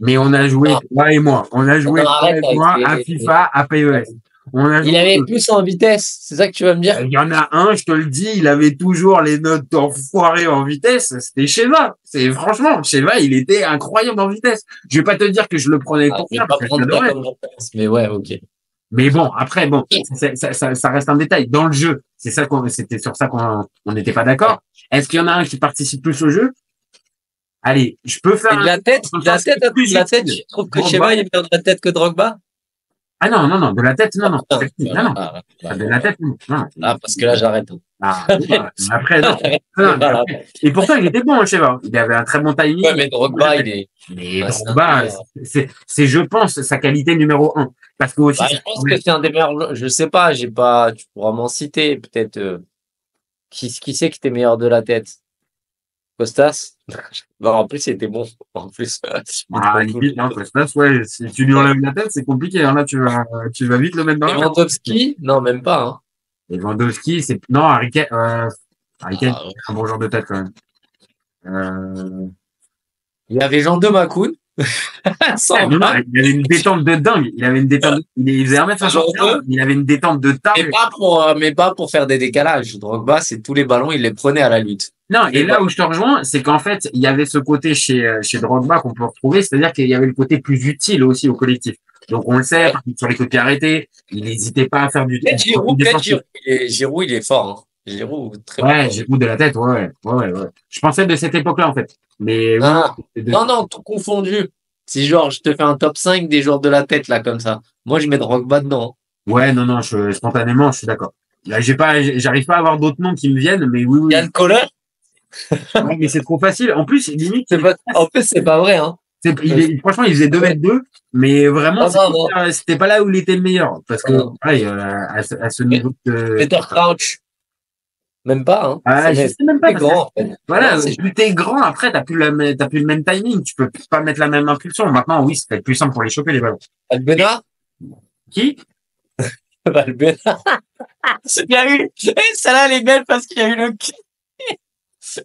Mais on a joué, toi et moi, à FIFA, à PES. Il avait plus en vitesse, c'est ça que tu vas me dire? Il y en a un, je te le dis, il avait toujours les notes enfoirées en vitesse, c'était Sheva. Franchement, Sheva, il était incroyable en vitesse. Je vais pas te dire que je le prenais pour rien, parce que je l'adorais. Mais ouais, ok. Mais bon, après, ça reste un détail. Dans le jeu, c'était sur ça qu'on n'était pas d'accord. Est-ce qu'il y en a un qui participe plus au jeu? Allez, je peux faire la tête, tu trouves que Sheva, il est meilleur de la tête que Drogba? Ah non, de la tête, non. De la tête, non. Ah, parce que là, j'arrête. Après, non. Et pourtant, il était bon, Sheva. Il avait un très bon timing. Ouais, mais Drogba, Drogba, c'est, je pense, sa qualité numéro 1. Parce que aussi. Je pense que c'est un des meilleurs, je sais pas, tu pourras m'en citer, peut-être, qui c'est qui était meilleur de la tête? Costas? Non, en plus, c'était bon. En plus. Limite, non, Costas, ouais, si tu lui enlèves la tête, c'est compliqué, hein. Là, tu vas vite le mettre dans la tête. Lewandowski? Non, même pas, hein. Lewandowski, non, Harry Kane, un bon genre de tête, quand même. Il y avait Jean de Macoun. Il avait une détente de dingue. Il faisait 1m60. Il avait une détente de taré. Mais pas pour faire des décalages. Drogba, c'est tous les ballons, il les prenait à la lutte. Non, et là où je te rejoins, c'est qu'en fait, il y avait ce côté chez Drogba qu'on peut retrouver, c'est-à-dire qu'il y avait le côté plus utile aussi au collectif. Donc on le sait, sur les côtés arrêtés, il n'hésitait pas à faire du temps. Giroud, il est fort, hein. Giroud, très fort. Giroud de la tête, ouais. Je pensais de cette époque-là, en fait. Mais non, tout confondu. Si genre, je te fais un top 5 des joueurs de la tête, là, comme ça. Moi, je mets Drogba dedans. Ouais, non, spontanément, je suis d'accord. Là, j'arrive pas à avoir d'autres noms qui me viennent, mais oui. Yann Kohler? Ouais, mais c'est trop facile. En plus, limite. En plus, c'est pas vrai, hein. Franchement, il faisait 2 m 2, mais vraiment, Non. c'était pas là où il était le meilleur. Parce que, Non. pareil, à ce niveau de... Peter Crouch. Même pas, hein. Je sais même pas. C'est grand, en fait. Voilà, Non, c'est- plus t'es grand, après, t'as plus le même timing. Tu peux pas mettre la même impulsion. Maintenant, oui, c'est peut-être plus simple pour les choper, les ballons. Valbuena? Qui? Valbuena. Il y a eu, celle-là, elle est belle parce qu'il y a eu le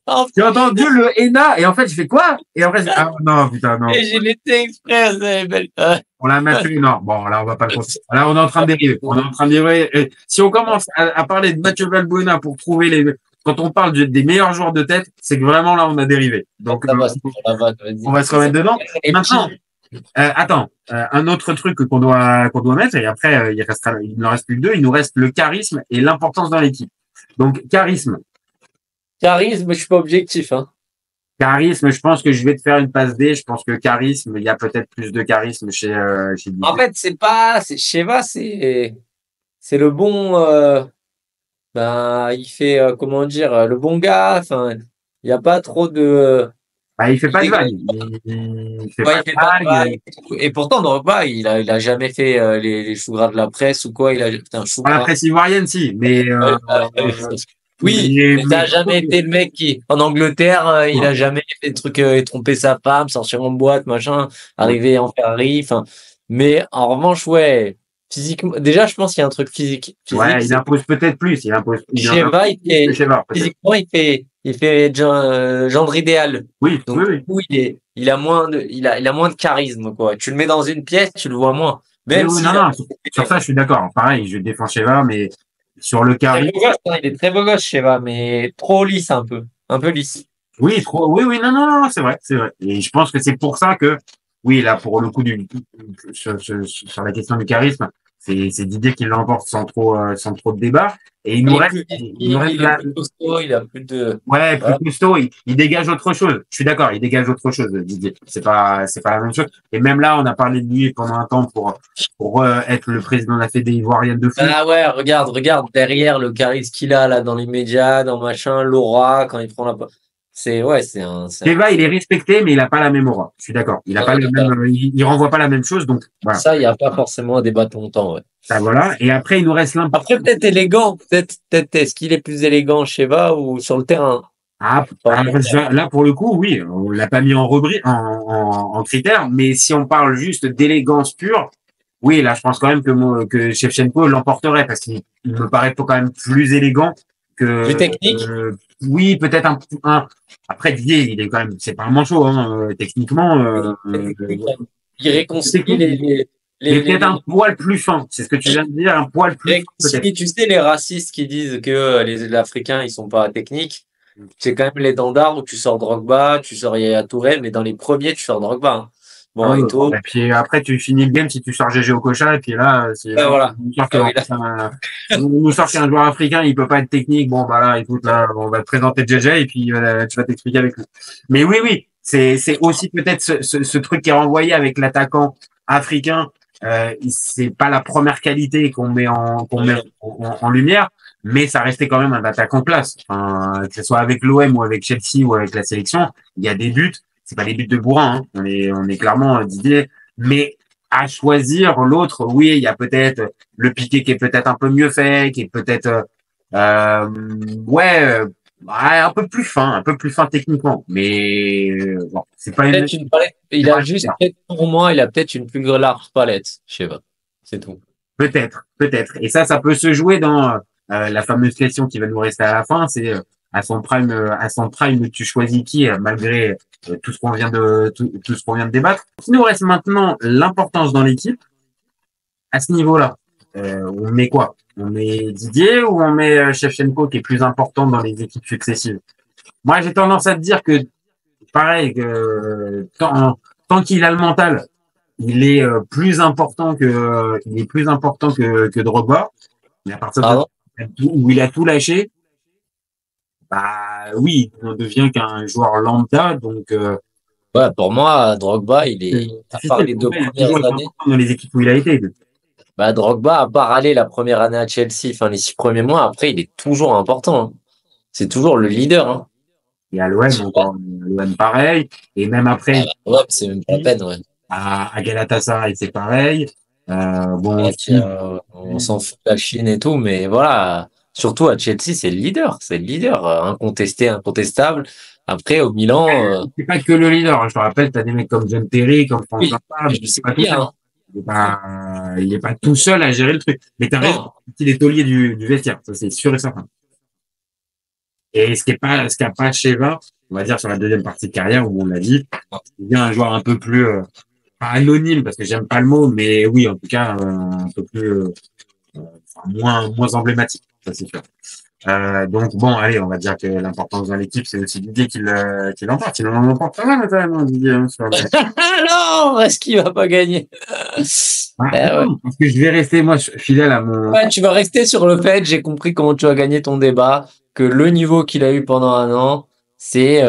oh, J'ai entendu le ENA, et en fait, je fais quoi? Et après, ah, non, putain, non. et j'ai laissé exprès, elle est belle. On l'a Mathieu, non. Bon, là, on va pas le continuer. Là, on est en train de dériver. On est en train de dériver. Et si on commence à parler de Mathieu Valbuena pour trouver quand on parle des meilleurs joueurs de tête, c'est que vraiment, là, on a dérivé. Donc, Ça va, c'est pour la vanne, vas-y. on va se remettre dedans. Et Maintenant, attends, un autre truc qu'on doit mettre, et après, il ne reste plus que 2, il nous reste le charisme et l'importance dans l'équipe. Donc, charisme. Charisme, je suis pas objectif, hein. Charisme, je pense que je vais te faire une passe D. Je pense que charisme, il y a peut-être plus de charisme chez Didier. En fait, Sheva, c'est le bon, il fait, comment dire, le bon gars, enfin, il y a pas trop de, Bah, il fait pas de vague. Il fait pas de vague. Et pourtant, Drogba, il a jamais fait les choux gras de la presse ou quoi. Il a putain, chou Pas la gras. presse ivoirienne, si, mais Oui, mais- mais ça a jamais été le mec qui, en Angleterre, il a jamais fait de trucs, tromper sa femme, sortir en boîte, machin, arriver en Ferrari, enfin. Mais en revanche, ouais, physiquement, déjà, je pense qu'il y a un truc physique. ouais, il impose peut-être plus. Il impose. Sheva, Sheva, peut-être. physiquement, il fait gendre idéal. Oui, Donc, oui, oui. du coup, il a moins de charisme, quoi. Tu le mets dans une pièce, tu le vois moins. Même Oui, si non, sur ça, je suis d'accord. Pareil, je défends Sheva, mais sur le charisme. il est très beau gosse, Sheva, mais trop lisse un peu lisse. Oui, oui, non, c'est vrai, c'est vrai. Et je pense que c'est pour ça que, oui, là, pour le coup sur la question du charisme, c'est Didier qui l'emporte sans trop de débat. Et il nous reste là, plus costaud, il a plus de. ouais, Voilà. plus costaud, il dégage autre chose. Je suis d'accord, il dégage autre chose, Didier. C'est pas la même chose. Et même là, on a parlé de lui pendant un temps pour être le président de la Fédé ivoirienne de foot. Ah ouais, regarde derrière le charisme qu'il a là dans les médias, dans machin, l'aura quand il prend la. C'est un. Sheva, il est respecté, mais il a pas la même aura. Je suis d'accord. Il a pas le même, il renvoie pas la même chose, donc voilà. Ça, il n'y a pas forcément à débattre longtemps, ouais. Ça, voilà. Et après, il nous reste l'impact. Après, peut-être élégant, peut-être est-ce qu'il est plus élégant, Sheva, ou sur le terrain? Là, pour le coup, oui, on l'a pas mis en rubrique, en critère, mais si on parle juste d'élégance pure, oui, là, je pense quand même que Shevchenko l'emporterait parce qu'il me paraît quand même plus élégant que. Plus technique? Oui, peut-être après, Didier, il est quand même, c'est pas un manchot, hein, techniquement, Il réconcilie il est peut-être un poil plus fin. C'est ce que tu viens de dire, un poil plus fin, peut-être. tu sais, les racistes qui disent que les Africains, ils sont pas techniques, c'est quand même les dandards où tu sors Drogba, tu sors Yaya Touré, mais dans les premiers, tu sors Drogba, hein. Bon, Eto'o. Et puis après, tu finis le game si tu sors GG Okocha, et puis là, voilà. nous sort qu'un joueur africain, il peut pas être technique. Bon, bah là, écoute, là, on va te présenter GG, et puis tu vas t'expliquer avec lui. Mais oui, c'est aussi peut-être ce truc qui est renvoyé avec l'attaquant africain. C'est pas la première qualité qu'on met en lumière, mais ça restait quand même un attaquant classe. Enfin, que ce soit avec l'OM ou avec Chelsea ou avec la sélection, il y a des buts. C'est pas des buts de bourrin, hein. On est clairement Didier, mais à choisir l'autre, oui, il y a peut-être le Piqué qui est peut-être un peu mieux fait, qui est peut-être un peu plus fin techniquement, mais bon, c'est pas une. Il a juste pour moi, il a peut-être une plus large palette, je sais pas, c'est tout. Peut-être, et ça peut se jouer dans la fameuse question qui va nous rester à la fin, c'est à son prime, tu choisis qui malgré tout ce qu'on vient de débattre. Il nous reste maintenant l'importance dans l'équipe. À ce niveau-là, on met quoi? On met Didier ou on met Shevchenko qui est plus important dans les équipes successives? Moi, j'ai tendance à te dire que pareil que tant qu'il a le mental, il est plus important que Drogba. Mais à partir où il a tout lâché, bah oui, on devient qu'un joueur lambda, donc ouais, pour moi, Drogba, il est à part les 2 premières années dans les équipes où il a été. Bah Drogba, à part aller la première année à Chelsea, enfin les 6 premiers mois, après il est toujours important, hein. C'est toujours le leader, hein. Et à l'OM, encore, l'OM pareil. Et même après, Ouais, c'est même pas la peine, ouais. à Galatasaray, c'est pareil. Bon, Ouais, on s'en fout de la Chine et tout, mais voilà. Surtout à Chelsea, c'est le leader. C'est le leader. Incontesté, incontestable. Après, au Milan, c'est pas que le leader. Hein. Je te rappelle, t'as des mecs comme John Terry, comme Franck oui, Lampard. je sais Pas tout bien, seul. hein. Il est pas tout seul à gérer le truc. Mais t'as raison, Non. il est taulier du vestiaire. Ça, c'est sûr et certain. Et ce qui a pas Sheva, on va dire sur la deuxième partie de carrière où on l'a dit, c'est bien un joueur un peu plus, pas anonyme parce que j'aime pas le mot, mais oui, en tout cas, un peu plus, moins emblématique. Ça, c'est sûr. Donc bon, allez, on va dire que l'importance dans l'équipe, c'est aussi Didier qui l'emporte. Il en emporte pas mal, quand même, hein, Didier, hein, sur le... Alors, est-ce qu'il va pas gagner? Ouais. Non, parce que je vais rester, moi, fidèle à mon... Ouais, tu vas rester sur le fait, j'ai compris comment tu as gagné ton débat, que le niveau qu'il a eu pendant un an, c'est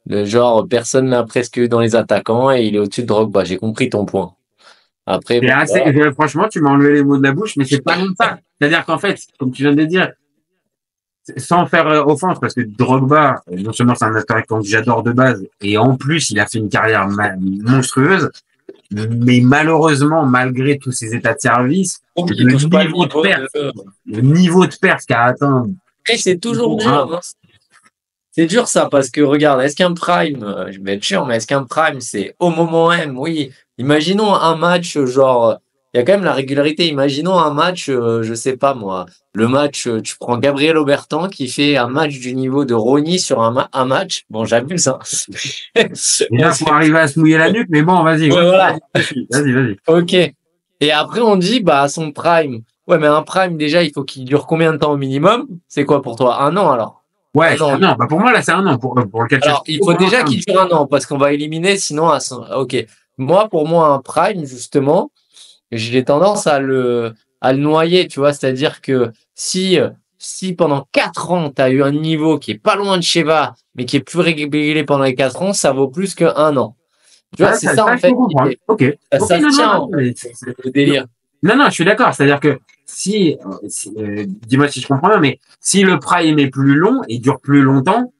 le genre, personne n'a presque eu dans les attaquants et il est au-dessus de Drogba. J'ai compris ton point. Après, bon, voilà. Franchement, tu m'as enlevé les mots de la bouche, mais c'est pas comme ça. C'est-à-dire qu'en fait, comme tu viens de le dire, sans faire offense, parce que Drogba, non seulement c'est un attaquant que j'adore de base, et en plus, il a fait une carrière monstrueuse, mais malheureusement, malgré tous ses états de service, le niveau de perte qu'a atteint. Après, c'est toujours dur, hein. C'est dur ça, parce que regarde, est-ce qu'un prime, je vais être chiant, mais est-ce qu'un prime, c'est au moment M? Oui. Imaginons un match, genre, il y a quand même la régularité. Imaginons un match, je sais pas moi, le match, tu prends Gabriel Aubertan qui fait un match du niveau de Rony sur un match. Bon, j'abuse, hein. Déjà, faut arriver à se mouiller la nuque, mais bon, vas-y. Ouais, voilà. Vas-y. Ok. Et après, on dit, bah, son prime. Ouais, mais un prime, déjà, il faut qu'il dure combien de temps au minimum? C'est quoi pour toi? Un an, alors? Ouais, non, bah pour moi là c'est un an pour le catch. Alors il faut déjà qu'il dure un an parce qu'on va éliminer sinon ok. Moi pour moi un prime justement, j'ai tendance à le noyer, tu vois, c'est-à-dire que si pendant 4 ans tu as eu un niveau qui est pas loin de Sheva mais qui est plus régulier pendant les 4 ans, ça vaut plus que 1 an. Tu vois, c'est ça en fait. OK. Ça tient le délire. Non, je suis d'accord, c'est-à-dire que si dis-moi si je comprends bien, mais si le prime est plus long et dure plus longtemps,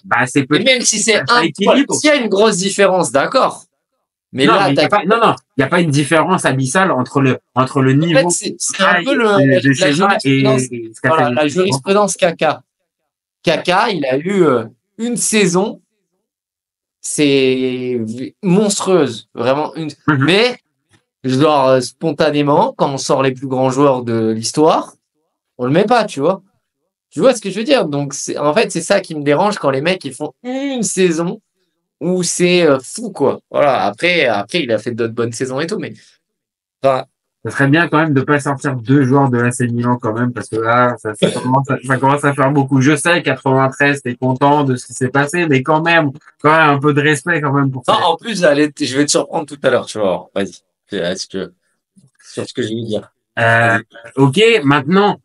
bah c'est peut-être. Même si c'est s'il y a une grosse différence, d'accord. Mais non, là, il n'y a pas une différence abyssale entre le niveau. En fait, c'est un peu la jurisprudence Kaka. Kaka, il a eu une saison, c'est monstrueuse, vraiment une. Mais genre spontanément, quand on sort les plus grands joueurs de l'histoire, on le met pas, tu vois. Tu vois ce que je veux dire? Donc en fait, c'est ça qui me dérange quand les mecs ils font une saison où c'est fou quoi. Voilà, après il a fait d'autres bonnes saisons et tout, mais enfin, ça serait bien quand même de pas sortir 2 joueurs de l'AC Milan quand même, parce que là ça commence à faire beaucoup. Je sais 93 t'es content de ce qui s'est passé, mais quand même un peu de respect quand même pour ça. Non, en plus je vais te surprendre tout à l'heure, tu vois. Vas-y. Sur ce que je vais dire. Ok, maintenant,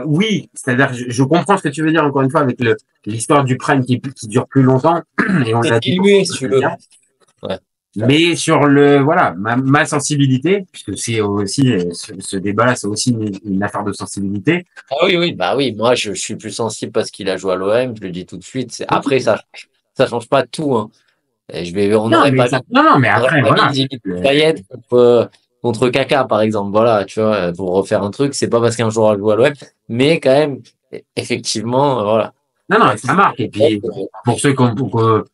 oui, c'est-à-dire, je comprends ce que tu veux dire encore une fois avec l'histoire du prime qui dure plus longtemps. Et on l'a dit. Si tu veux. Ouais. Mais sur ma sensibilité, puisque c'est aussi ce débat-là, c'est aussi une affaire de sensibilité. Ah oui, bah oui, moi je suis plus sensible parce qu'il a joué à l'OM, je le dis tout de suite. Après ça change pas tout, hein. Et mais après, voilà. Payet contre Kaka, par exemple. Voilà, tu vois, pour refaire un truc, c'est pas parce qu'un joueur a joué à l'OM, mais quand même, effectivement, voilà. Non, ça marque. Et puis, pour ceux pour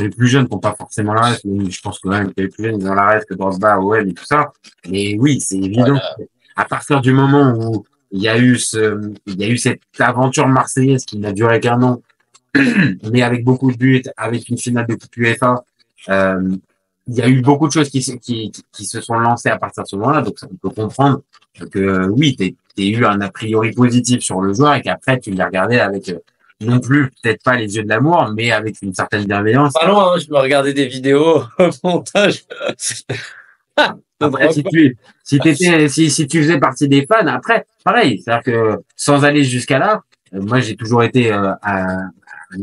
les plus jeunes qui n'ont pas forcément la rêve, mais je pense que même les plus jeunes, ils ont la rêve que Drogba, OM et tout ça. Mais oui, c'est évident. À partir du moment où il y a eu cette aventure marseillaise qui n'a duré qu'1 an, mais avec beaucoup de buts, avec une finale de Coupe UEFA, il y a eu beaucoup de choses qui se sont lancées à partir de ce moment-là, donc ça on peut comprendre que oui, t'aies eu un a priori positif sur le joueur et qu'après tu l'as regardé avec non plus peut-être pas les yeux de l'amour, mais avec une certaine bienveillance. Pas loin, hein, je me regardais des vidéos au montage. Après, si tu faisais partie des fans, après, pareil, c'est-à-dire que sans aller jusqu'à là, moi j'ai toujours été un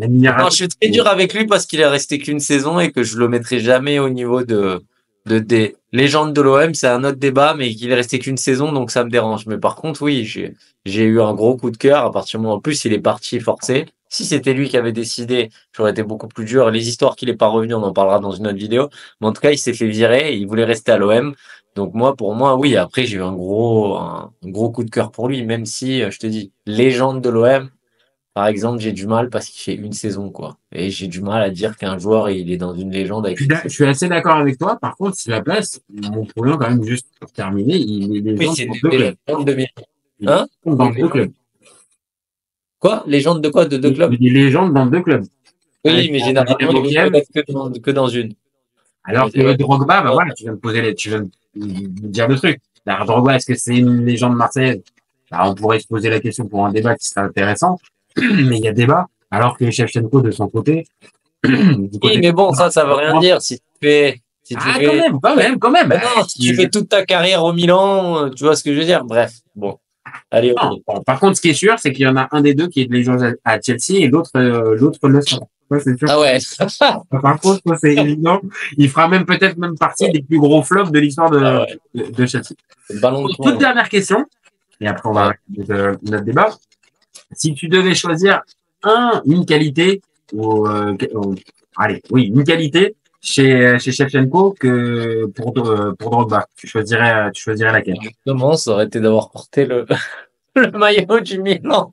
admirateur. Non, je suis très dur avec lui parce qu'il est resté qu'une saison et que je le mettrai jamais au niveau des légendes de l'OM. C'est un autre débat, mais qu'il est resté qu'une saison, donc ça me dérange. Mais par contre, oui, j'ai eu un gros coup de cœur à partir du moment où en plus il est parti forcé. Si c'était lui qui avait décidé, j'aurais été beaucoup plus dur. Les histoires qu'il est pas revenu, on en parlera dans une autre vidéo. Mais en tout cas, il s'est fait virer et il voulait rester à l'OM. Donc moi, pour moi, oui. Après, j'ai eu un gros coup de cœur pour lui, même si, je te dis, légende de l'OM. Par exemple, j'ai du mal parce qu'il fait une saison, quoi. Et j'ai du mal à dire qu'un joueur, il est dans une légende avec. Je suis assez d'accord avec toi. Par contre, si la place, mon problème, quand même, juste pour terminer, il est Oui, légende c'est dans des deux clubs. légendes de Hein? Dans deux clubs. Quoi? Légende de quoi? De deux clubs? Il est légende dans deux clubs. Oui, mais généralement, il ne peut être que dans une. Alors que Drogba, bah voilà, tu viens de me dire le truc. Alors, Drogba, est-ce que c'est une légende marseillaise? Bah, on pourrait se poser la question pour un débat qui serait intéressant, mais il y a débat. Alors que Shevchenko, de son côté, oui, mais bon, ça veut rien dire. Si tu fais, quand même. Non, si tu fais toute ta carrière au Milan, tu vois ce que je veux dire. Bref, bon. Allez. Non, bon, par contre, ce qui est sûr, c'est qu'il y en a un des deux qui est de légende à Chelsea et l'autre le sera. Ouais, c'est sûr. Ah ouais. Par contre, c'est évident. Il fera peut-être partie des plus gros flops de l'histoire de Chelsea. Toute dernière question. Et après, on va arrêter notre débat. Si tu devais choisir une qualité une qualité chez Shevchenko que pour Drogba, tu choisirais laquelle? Justement, ça aurait été d'avoir porté le maillot du Milan.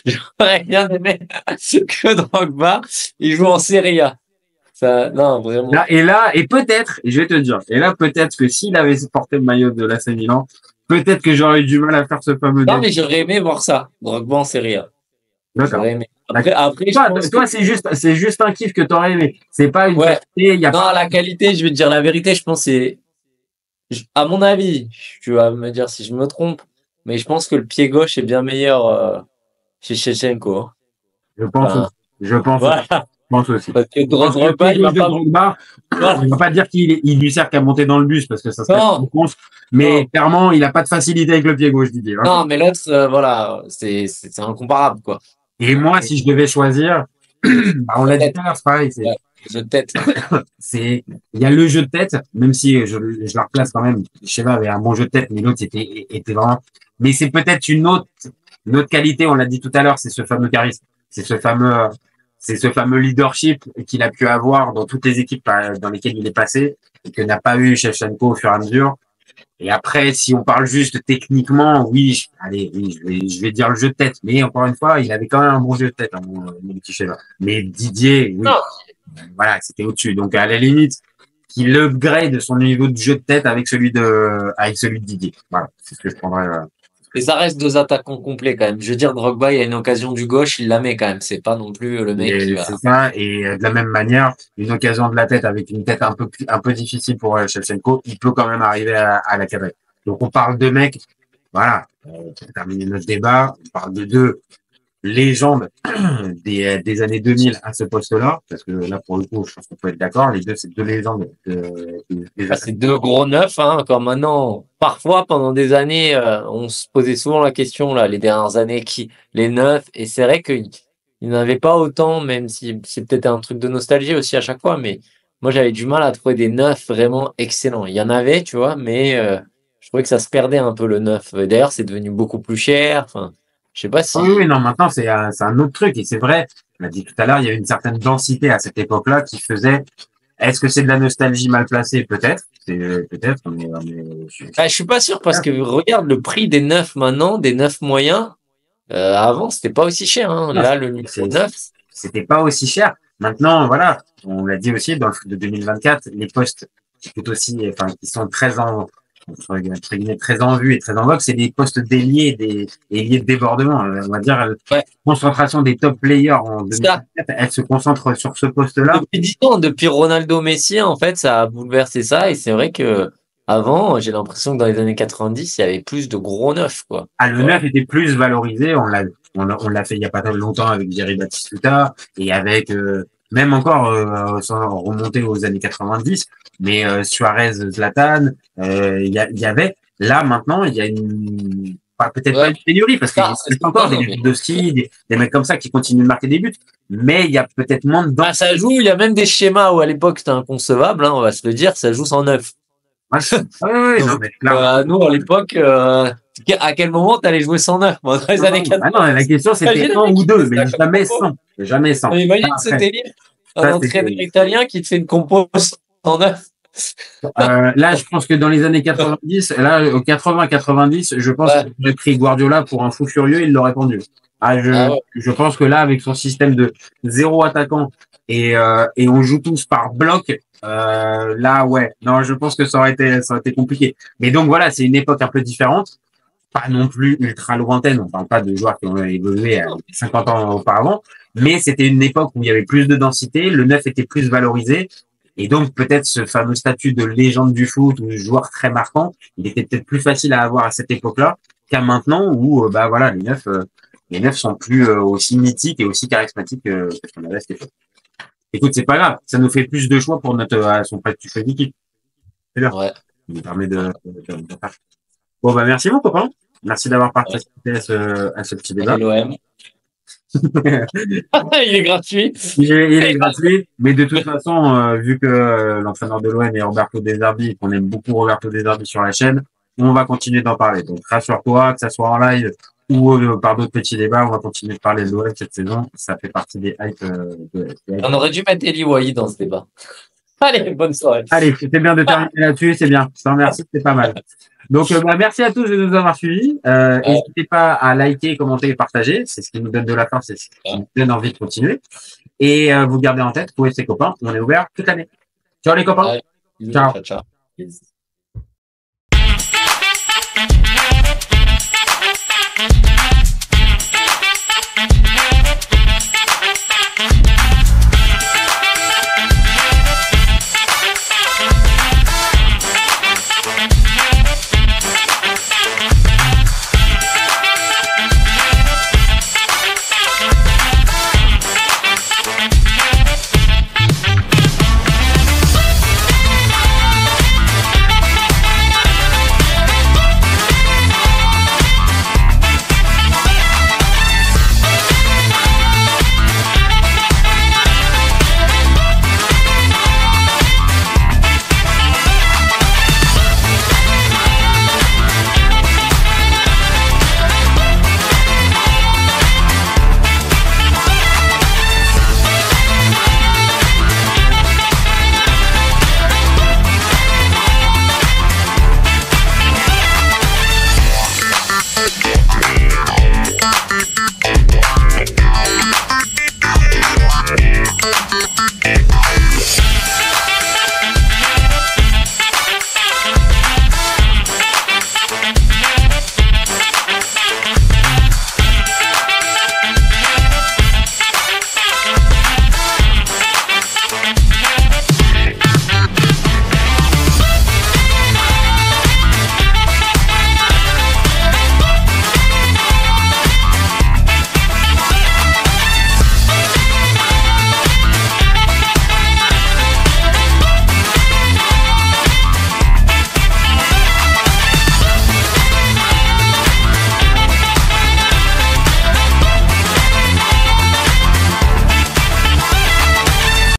J'aurais bien aimé que Drogba, il joue en Serie A. Ça, non, vraiment. Et peut-être, je vais te dire, peut-être que s'il avait porté le maillot de l'AC Milan, peut-être que j'aurais eu du mal à faire ce fameux. Non, mais j'aurais aimé voir ça. Drogba en Serie A. D'accord. Après, toi, c'est juste un kiff que t'aurais aimé. C'est pas une qualité. La qualité, je vais te dire la vérité, je pense à mon avis, tu vas me dire si je me trompe, mais je pense que le pied gauche est bien meilleur chez Shevchenko. Je pense aussi. Parce que Drogba, il on va pas dire qu'il lui sert qu'à monter dans le bus parce que ça serait con, mais clairement, il a pas de facilité avec le pied gauche, Didier. Non, mais l'autre, c'est incomparable, quoi. Et moi, si je devais choisir, on l'a dit tout à l'heure, c'est pareil. Jeu de tête. Il y a le jeu de tête, même si je la replace quand même. Sheva avait un bon jeu de tête, mais l'autre était vraiment. Mais c'est peut-être une autre qualité. On l'a dit tout à l'heure, c'est ce fameux charisme, c'est ce fameux leadership qu'il a pu avoir dans toutes les équipes dans lesquelles il est passé et que n'a pas eu Shevchenko au fur et à mesure. Et après, si on parle juste techniquement, je vais dire le jeu de tête. Mais encore une fois, il avait quand même un bon jeu de tête, mon petit Sheva. Mais Didier, oui. Voilà, c'était au-dessus. Donc, à la limite, qu'il upgrade son niveau de jeu de tête avec celui de Didier. Voilà, c'est ce que je prendrais. Et ça reste deux attaquants complets quand même. Je veux dire, Drogba, il y a une occasion du gauche, il la met quand même. C'est pas non plus le mec qui va. C'est ça. Et de la même manière, une occasion de la tête avec une tête un peu difficile pour Shevchenko, il peut quand même arriver à la cadrer. Donc on parle de mecs, voilà, pour terminer notre débat, on parle de deux légendes des années 2000 à ce poste-là, parce que là pour le coup, je pense qu'on peut être d'accord. Les deux, c'est deux légendes. C'est deux gros neufs, comme maintenant. Parfois, pendant des années, on se posait souvent la question, là, les dernières années, les neufs, et c'est vrai qu'il n'avait pas autant, même si c'est peut-être un truc de nostalgie aussi à chaque fois, mais moi, j'avais du mal à trouver des neufs vraiment excellents. Il y en avait, tu vois, mais je trouvais que ça se perdait un peu le neuf. D'ailleurs, c'est devenu beaucoup plus cher. Enfin, je sais pas si. Oui, non, maintenant, c'est un autre truc, et c'est vrai. On l'a dit tout à l'heure, il y avait une certaine densité à cette époque-là qui faisait. Est-ce que c'est de la nostalgie mal placée? Peut-être. Peut-être, mais je suis pas sûr parce que regarde le prix des neufs maintenant, des neufs moyens. Avant, c'était pas aussi cher. Là, le neuf, c'était pas aussi cher. Maintenant, voilà, on l'a dit aussi dans le foot de 2024, les postes qui sont très en vue et très en vogue, c'est des postes d'ailier, des ailiers de débordement. On va dire, concentration des top players en 2024, elle se concentre sur ce poste-là. Depuis 10 ans, depuis Ronaldo Messi, en fait, ça a bouleversé ça et c'est vrai que avant, j'ai l'impression que dans les années 90, il y avait plus de gros neufs, quoi. Le neuf était plus valorisé. On l'a fait il y a pas très longtemps avec Jerry Batistuta et avec, même encore, sans remonter aux années 90, mais Suarez, Zlatan, il y avait, là, maintenant, il y a peut-être pas une pénurie, parce qu'il y a encore des Lewandowski, des mecs comme ça qui continuent de marquer des buts, mais il y a peut-être moins de ça joue, il y a même des schémas où à l'époque c'était inconcevable, on va se le dire, ça joue sans neuf. Ouais, non, mais clairement. Nous, à l'époque, à quel moment t'allais jouer 109, moi, dans les années 80? Non, la question, c'était un ou deux, mais jamais 100. Jamais 100. Imagine ce délire. Un entraîneur italien qui te fait une compo 109. Là, je pense que dans les années 90, là, au 80-90, je pense que j'aurais pris Guardiola pour un fou furieux, il l'aurait pendu. Je pense que là, avec son système de 0 attaquant et on joue tous par bloc, là, ouais. Non, je pense que ça aurait été compliqué. Mais donc voilà, c'est une époque un peu différente. Pas non plus ultra lointaine. On parle pas de joueurs qui ont évolué 50 ans auparavant. Mais c'était une époque où il y avait plus de densité. Le neuf était plus valorisé. Et donc, peut-être ce fameux statut de légende du foot ou de joueur très marquant, il était peut-être plus facile à avoir à cette époque-là qu'à maintenant où, voilà, les neufs sont plus aussi mythiques et aussi charismatiques que ce qu'on avait à cette époque. Écoute, c'est pas grave. Ça nous fait plus de choix pour son prêt du choix d'équipe. C'est bien. Ouais. Ça nous permet de faire. Bon, merci mon copain. Merci d'avoir participé à ce petit débat. l'OM. Il est gratuit. Il est gratuit, mais de toute façon, vu que l'entraîneur de l'OM est Roberto De Zerbi, qu'on aime beaucoup Roberto De Zerbi sur la chaîne, on va continuer d'en parler. Donc rassure-toi, que ça soit en live ou par d'autres petits débats, on va continuer de parler de l'OM cette saison. Ça fait partie des hypes. On aurait dû mettre Eli Wahi dans ce débat. Allez, bonne soirée. Allez, c'était bien de terminer là-dessus, c'est bien. Je te remercie, c'est pas mal. Donc, merci à tous de nous avoir suivis. N'hésitez pas à liker, commenter et partager. C'est ce qui nous donne de la force, c'est ce qui nous donne envie de continuer. Et vous gardez en tête, vous et ses copains, on est ouvert toute l'année. Ciao les copains. Ciao.